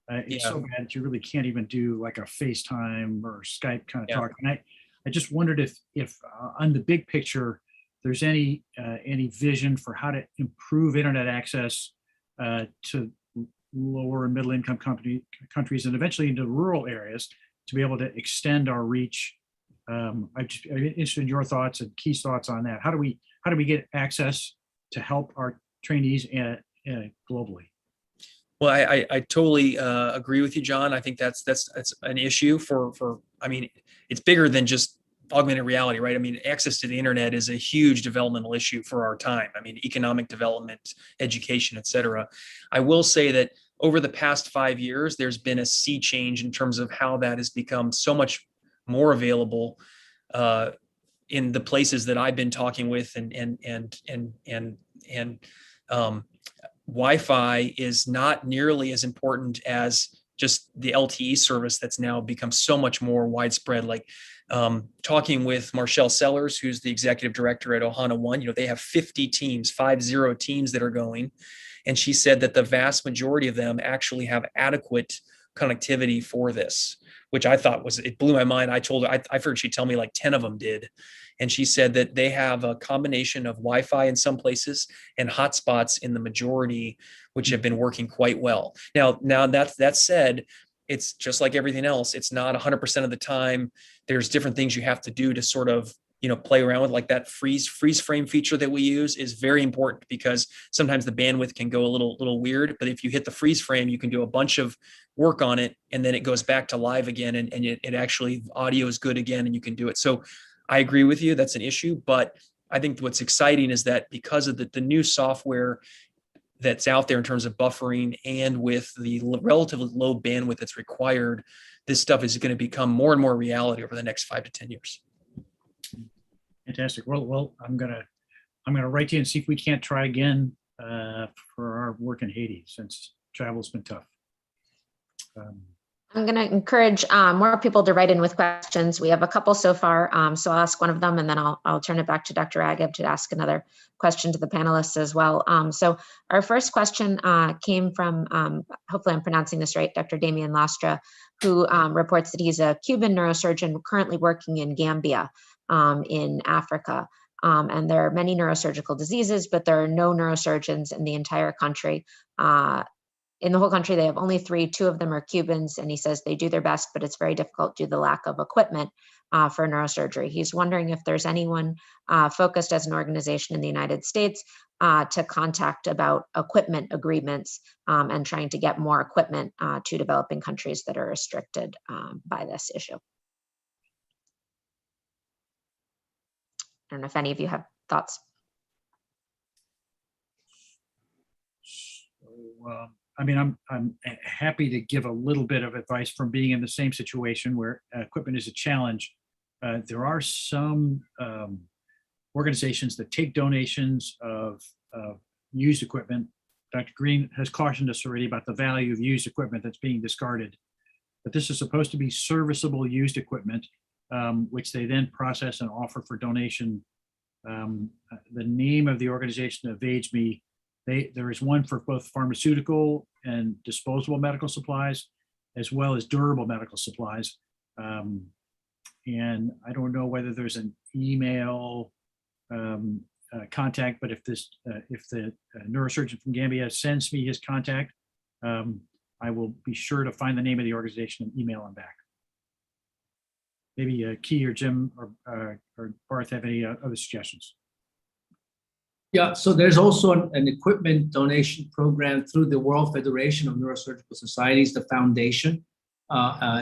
It's so bad that you really can't even do like a FaceTime or Skype kind of talk. And I just wondered if on the big picture, there's any vision for how to improve internet access to lower and middle income countries and eventually into rural areas to be able to extend our reach. I'm interested in your thoughts and Keith's thoughts on that. How do we get access to help our trainees globally? Well, I totally agree with you, John. I think that's an issue for it's bigger than just augmented reality, right? I mean, access to the internet is a huge developmental issue for our time. I mean, economic development, education, et cetera. I will say that over the past 5 years, there's been a sea change in terms of how that has become so much more available in the places that I've been talking with, and Wi-Fi is not nearly as important as just the LTE service that's now become so much more widespread. Like talking with Marshall Sellers, who's the executive director at Ohana One, they have 50 teams that are going. And she said that the vast majority of them actually have adequate connectivity for this, which I thought it blew my mind. I told her, I figured she'd tell me like 10 of them did. And she said that they have a combination of Wi-Fi in some places and hotspots in the majority, which have been working quite well. Now that said, it's just like everything else. It's not 100% of the time. There's different things you have to do to sort of, play around with, like that freeze frame feature that we use is very important because sometimes the bandwidth can go a little weird. But if you hit the freeze frame, you can do a bunch of work on it, and then it goes back to live again, and it actually audio is good again, and you can do it. So I agree with you. That's an issue. But I think what's exciting is that because of the new software that's out there in terms of buffering and with the relatively low bandwidth that's required, this stuff is going to become more and more reality over the next 5 to 10 years. Fantastic. Well, I'm gonna write to you and see if we can't try again for our work in Haiti, since travel's been tough. I'm going to encourage more people to write in with questions. We have a couple so far, so I'll ask one of them, and then I'll turn it back to Dr. Raghav to ask another question to the panelists as well. So our first question came from, hopefully I'm pronouncing this right, Dr. Damien Lastra, who reports that he's a Cuban neurosurgeon currently working in Gambia in Africa. And there are many neurosurgical diseases, but there are no neurosurgeons in the entire country. In the whole country, they have only 3. 2 of them are Cubans, and he says they do their best, but it's very difficult due to the lack of equipment for neurosurgery. He's wondering if there's anyone focused as an organization in the United States to contact about equipment agreements and trying to get more equipment to developing countries that are restricted by this issue. I don't know if any of you have thoughts. So, I'm happy to give a little bit of advice from being in the same situation where equipment is a challenge. There are some organizations that take donations of used equipment. Dr. Green has cautioned us already about the value of used equipment that's being discarded. But this is supposed to be serviceable used equipment, which they then process and offer for donation. The name of the organization evades me. There is one for both pharmaceutical and disposable medical supplies, as well as durable medical supplies. And I don't know whether there's an email contact, but if the neurosurgeon from Gambia sends me his contact, I will be sure to find the name of the organization and email him back. Maybe Key or Jim or Barth have any other suggestions? Yeah, so there's also an equipment donation program through the World Federation of Neurosurgical Societies, the foundation.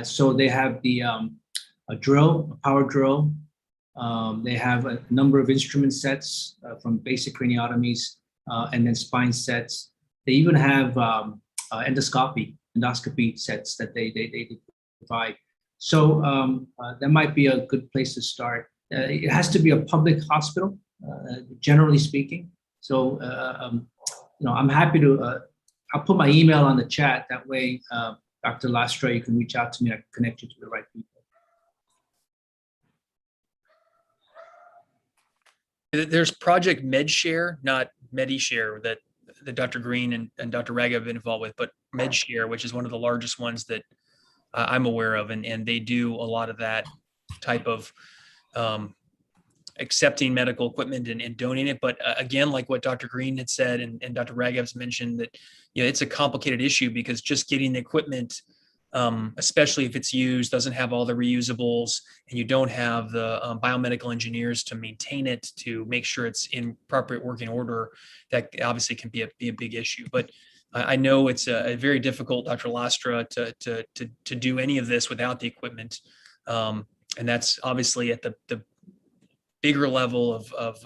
So they have a drill, a power drill. They have a number of instrument sets from basic craniotomies and then spine sets. They even have endoscopy sets that they provide. So that might be a good place to start. It has to be a public hospital, generally speaking. So, I'm happy to, I'll put my email on the chat. That way, Dr. Lastra, you can reach out to me. I can connect you to the right people. There's Project MedShare, not MediShare, that Dr. Green and Dr. Raga have been involved with, but MedShare, which is one of the largest ones that I'm aware of, and they do a lot of that type of accepting medical equipment and donating it. But again, like what Dr. Green had said and Dr. Raghav's mentioned, that it's a complicated issue because just getting the equipment, especially if it's used, doesn't have all the reusables, and you don't have the biomedical engineers to maintain it, to make sure it's in proper working order, that obviously can be a big issue. But I know it's a very difficult, Dr. Lastra, to do any of this without the equipment. And that's obviously at the bigger level of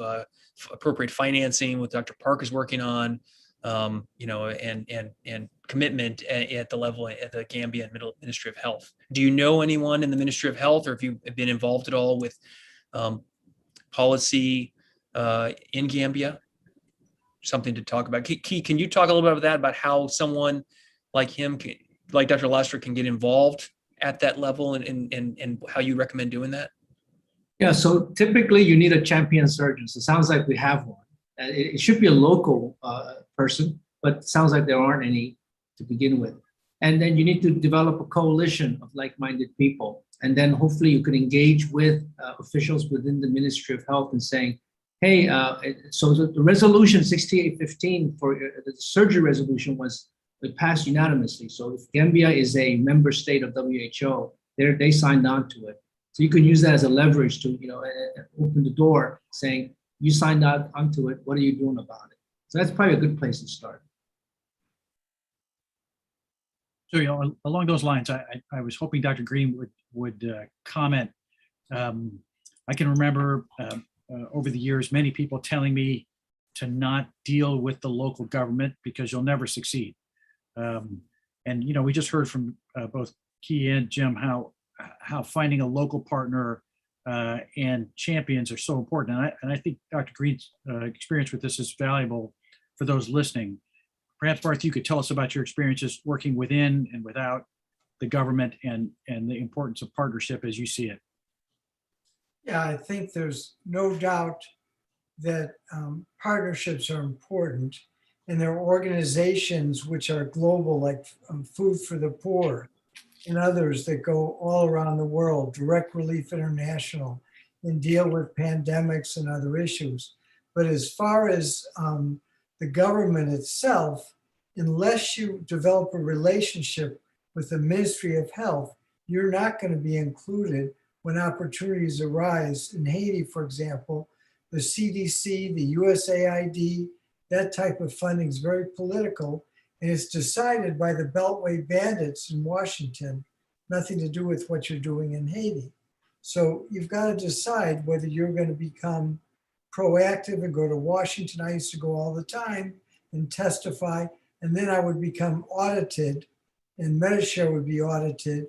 appropriate financing, what Dr. Park is working on, and commitment at the level at the Gambia and Ministry of Health. Do you know anyone in the Ministry of Health, or have you been involved at all with policy in Gambia? Something to talk about. Key, can you talk a little bit about that, about how someone like him, like Dr. Lastra, can get involved at that level, and how you recommend doing that? Yeah, so typically you need a champion surgeon. So it sounds like we have one. It should be a local person, but it sounds like there aren't any to begin with. And then you need to develop a coalition of like-minded people. And then hopefully you could engage with officials within the Ministry of Health and saying, hey, so the resolution 6815 for the surgery resolution it passed unanimously. So if Gambia is a member state of WHO, they signed on to it. So you can use that as a leverage to, open the door saying, you signed onto it, what are you doing about it? So that's probably a good place to start. So, along those lines, I was hoping Dr. Green would comment. I can remember over the years, many people telling me to not deal with the local government because you'll never succeed. And, we just heard from both Key and Jim how finding a local partner and champions are so important. And I think Dr. Green's experience with this is valuable for those listening. Perhaps, Barth, you could tell us about your experiences working within and without the government and the importance of partnership as you see it. Yeah, I think there's no doubt that partnerships are important, and there are organizations which are global, like Food for the Poor and others that go all around the world, Direct Relief International, and deal with pandemics and other issues. But as far as the government itself, unless you develop a relationship with the Ministry of Health, you're not going to be included when opportunities arise. In Haiti, for example, the CDC, the USAID, that type of funding is very political, and it's decided by the Beltway bandits in Washington, nothing to do with what you're doing in Haiti. So you've got to decide whether you're going to become proactive and go to Washington. I used to go all the time and testify, and then I would become audited, and MediShare would be audited,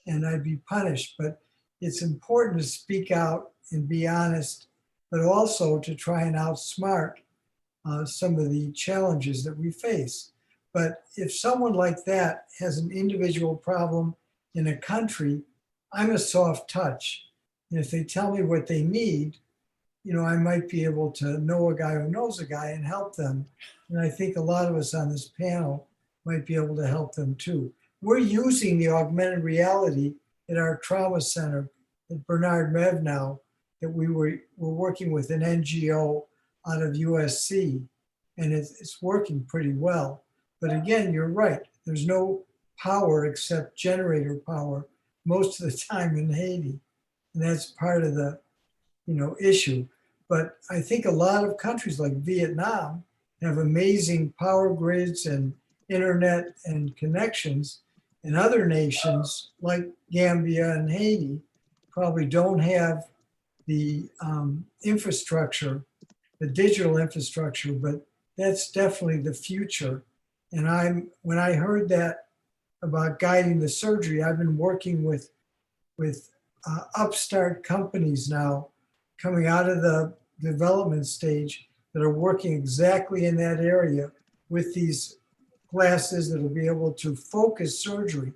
and I'd be punished. But it's important to speak out and be honest, but also to try and outsmart some of the challenges that we face. But if someone like that has an individual problem in a country, I'm a soft touch. And if they tell me what they need, I might be able to know a guy who knows a guy and help them. And I think a lot of us on this panel might be able to help them too. We're using the augmented reality at our trauma center at Bernard Mev now, that we're working with an NGO out of USC, and it's working pretty well. But again, you're right. There's no power except generator power most of the time in Haiti. And that's part of the, issue. But I think a lot of countries like Vietnam have amazing power grids and internet and connections, and other nations like Gambia and Haiti probably don't have the infrastructure, the digital infrastructure, but that's definitely the future. And when I heard that about guiding the surgery, I've been working with upstart companies now coming out of the development stage that are working exactly in that area with these glasses that will be able to focus surgery,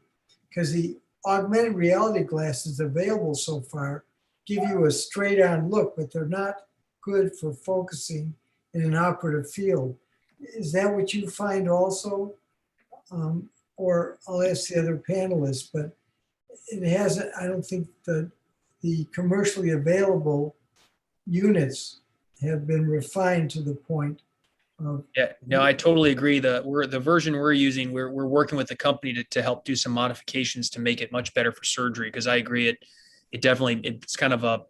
because the augmented reality glasses available so far give you a straight on look, but they're not good for focusing in an operative field. Is that what you find also? Or I'll ask the other panelists, but it hasn't, I don't think the commercially available units have been refined to the point of. Yeah, no, I totally agree. The version we're using, we're working with the company to help do some modifications to make it much better for surgery. Because I agree, it definitely, it's kind of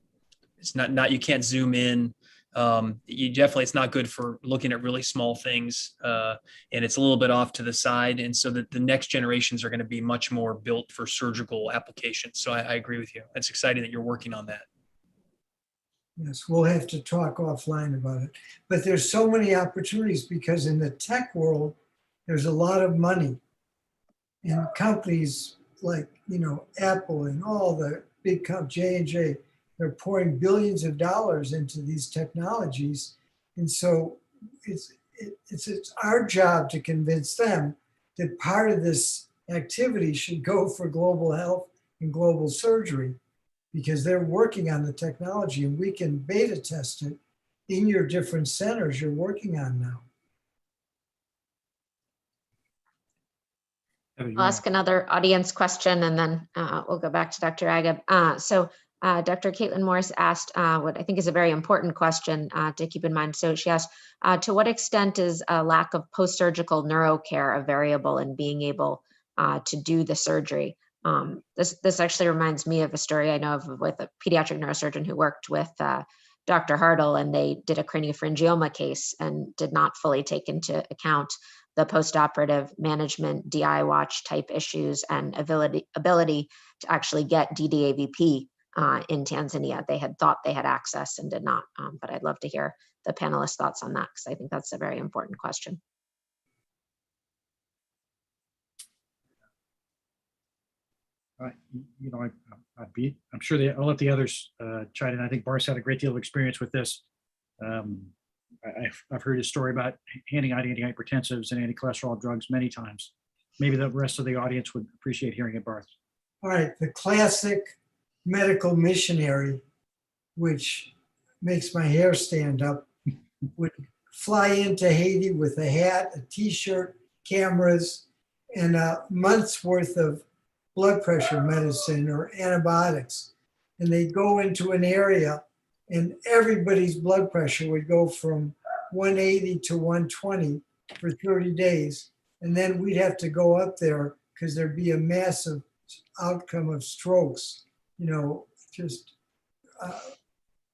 it's not you can't zoom in. It's not good for looking at really small things, and it's a little bit off to the side. And so that the next generations are going to be much more built for surgical applications. So I agree with you. It's exciting that you're working on that. Yes, we'll have to talk offline about it. But there's so many opportunities because in the tech world, there's a lot of money. And companies like, Apple and all the big companies, J&J, they're pouring billions of dollars into these technologies. And so it's our job to convince them that part of this activity should go for global health and global surgery, because they're working on the technology and we can beta test it in your different centers you're working on now. I'll ask another audience question and then we'll go back to Dr. Agab. So Dr. Caitlin Morris asked what I think is a very important question to keep in mind. So she asked, to what extent is a lack of post-surgical neurocare a variable in being able to do the surgery? This actually reminds me of a story I know of with a pediatric neurosurgeon who worked with Dr. Hartle, and they did a craniopharyngioma case and did not fully take into account the postoperative management, DI watch type issues and ability to actually get DDAVP in Tanzania. They had thought they had access and did not, but I'd love to hear the panelists' thoughts on that because I think that's a very important question. I'm sure I'll let the others chime in. I think Bar's had a great deal of experience with this. I've heard his story about handing out antihypertensives and anti-cholesterol drugs many times. Maybe the rest of the audience would appreciate hearing it, Barth. All right, the classic medical missionary, which makes my hair stand up, would fly into Haiti with a hat, a t-shirt, cameras, and a month's worth of blood pressure medicine or antibiotics. And they'd go into an area and everybody's blood pressure would go from 180 to 120 for 30 days. And then we'd have to go up there because there'd be a massive outcome of strokes, just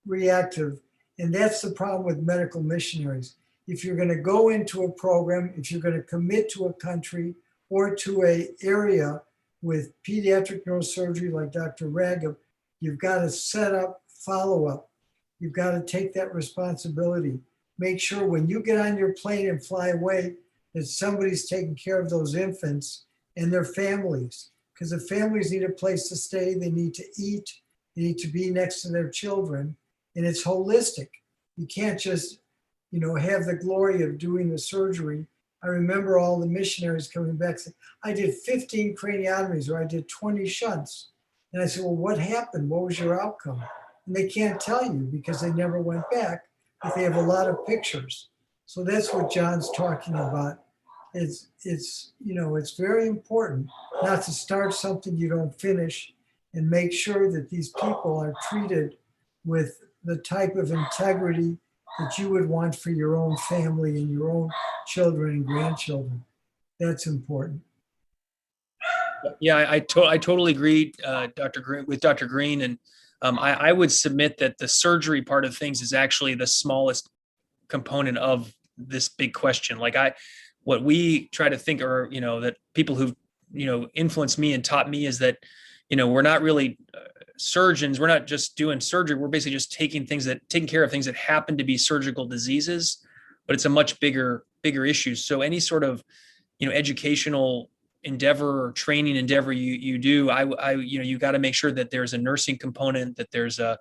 reactive. And that's the problem with medical missionaries. If you're going to go into a program, if you're going to commit to a country or to an area with pediatric neurosurgery like Dr. Ragab, you've got to set up follow-up. You've got to take that responsibility. Make sure when you get on your plane and fly away that somebody's taking care of those infants and their families, because the families need a place to stay, they need to eat, they need to be next to their children, and it's holistic. You can't just, have the glory of doing the surgery. I remember all the missionaries coming back saying, I did 15 craniotomies or I did 20 shunts. And I said, well, what happened? What was your outcome? And they can't tell you because they never went back, but they have a lot of pictures. So that's what John's talking about. It's very important not to start something you don't finish, and make sure that these people are treated with the type of integrity that you would want for your own family and your own children and grandchildren. That's important. Yeah, I totally agree, with Dr. Green. And I would submit that the surgery part of things is actually the smallest component of this big question. What we try to think, or, that people who've, influenced me and taught me, is that, we're not really surgeons. We're not just doing surgery. We're basically just taking care of things that happen to be surgical diseases, but it's a much bigger issue. So any sort of, educational endeavor or training endeavor you do, you got to make sure that there's a nursing component, that there's a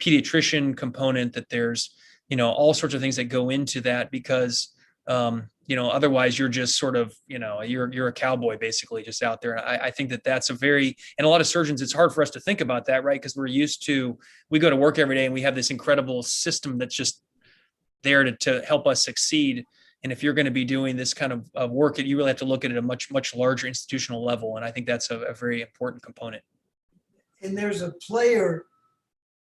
pediatrician component, that there's, all sorts of things that go into that, because, otherwise you're just sort of, you're a cowboy basically just out there. And I think that that's and a lot of surgeons, it's hard for us to think about that, right? Because we go to work every day and we have this incredible system that's just there to help us succeed. And if you're going to be doing this kind of work, you really have to look at it at a much, much larger institutional level. And I think that's a very important component. And there's a player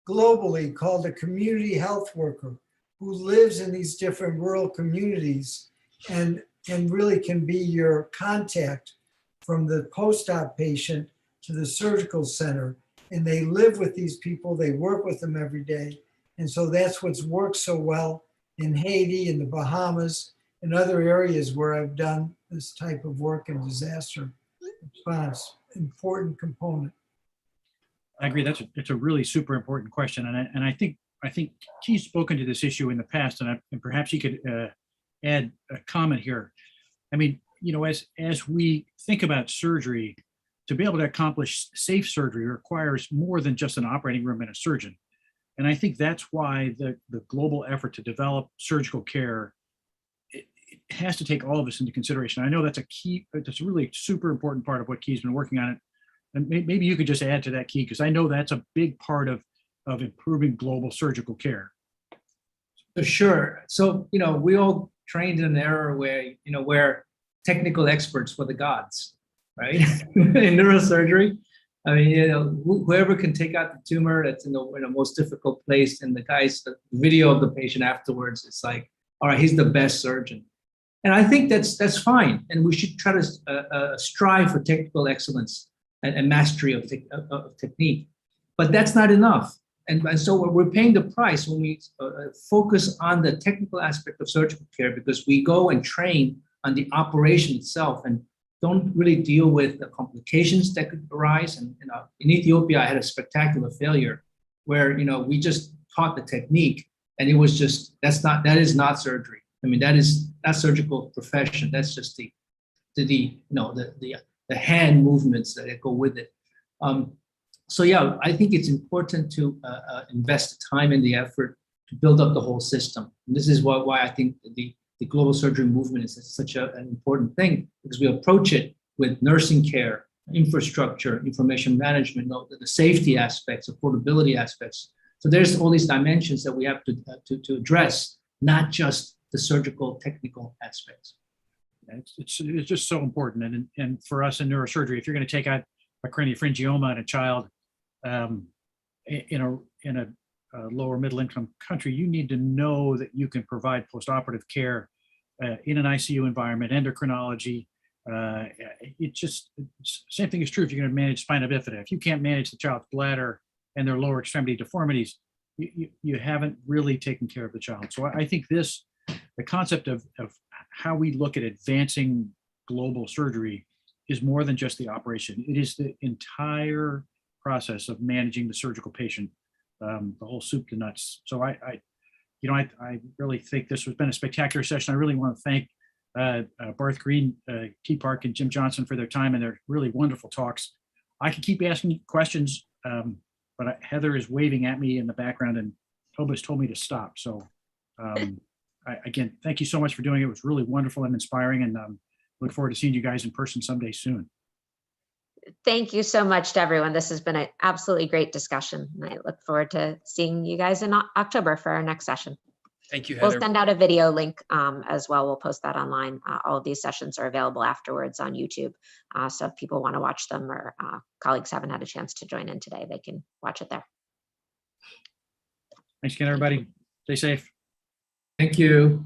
globally called a community health worker who lives in these different rural communities and really can be your contact from the post-op patient to the surgical center. And they live with these people, they work with them every day. And so that's what's worked so well in Haiti, in the Bahamas, and other areas where I've done this type of work in disaster response. Important component. I agree. It's a really super important question, and I think he's spoken to this issue in the past, and perhaps he could add a comment here. I mean, as we think about surgery, to be able to accomplish safe surgery requires more than just an operating room and a surgeon, and I think that's why the global effort to develop surgical care, it has to take all of us into consideration. I know that's a really super important part of what Key's been working on. And maybe you could just add to that, Key, because I know that's a big part of improving global surgical care. Sure. So, we all trained in an era where technical experts were the gods, right? In neurosurgery. I mean, whoever can take out the tumor that's in the most difficult place, and the video of the patient afterwards, it's like, all right, he's the best surgeon. And I think that's fine. And we should try to strive for technical excellence and mastery of technique. But that's not enough. And so we're paying the price when we focus on the technical aspect of surgical care, because we go and train on the operation itself and don't really deal with the complications that could arise. And in Ethiopia, I had a spectacular failure where we just taught the technique, and it was just that is not surgery. I mean, that is not surgical profession. That's just the hand movements that go with it. So yeah, I think it's important to invest the time and the effort to build up the whole system. And this is why I think the global surgery movement is such an important thing, because we approach it with nursing care, infrastructure, information management, the safety aspects, affordability aspects. So there's all these dimensions that we have to address, not just the surgical technical aspects. It's just so important. And for us in neurosurgery, if you're going to take out a craniopharyngioma in a child in a lower middle income country, you need to know that you can provide postoperative care in an ICU environment, endocrinology. Same thing is true if you're going to manage spina bifida. If you can't manage the child's bladder and their lower extremity deformities, you haven't really taken care of the child. So I think the concept of how we look at advancing global surgery is more than just the operation. It is the entire process of managing the surgical patient, the whole soup to nuts. So I really think this has been a spectacular session. I really want to thank Barth Green, T. Park, and Jim Johnson for their time and their really wonderful talks. I could keep asking questions, but Heather is waving at me in the background, and Toba's told me to stop. So again, thank you so much for doing it. It was really wonderful and inspiring, and look forward to seeing you guys in person someday soon. Thank you so much to everyone. This has been an absolutely great discussion. And I look forward to seeing you guys in October for our next session. Thank you, Heather. We'll send out a video link as well. We'll post that online. All of these sessions are available afterwards on YouTube. So if people want to watch them, or colleagues haven't had a chance to join in today, they can watch it there. Thanks again, everybody. Stay safe. Thank you.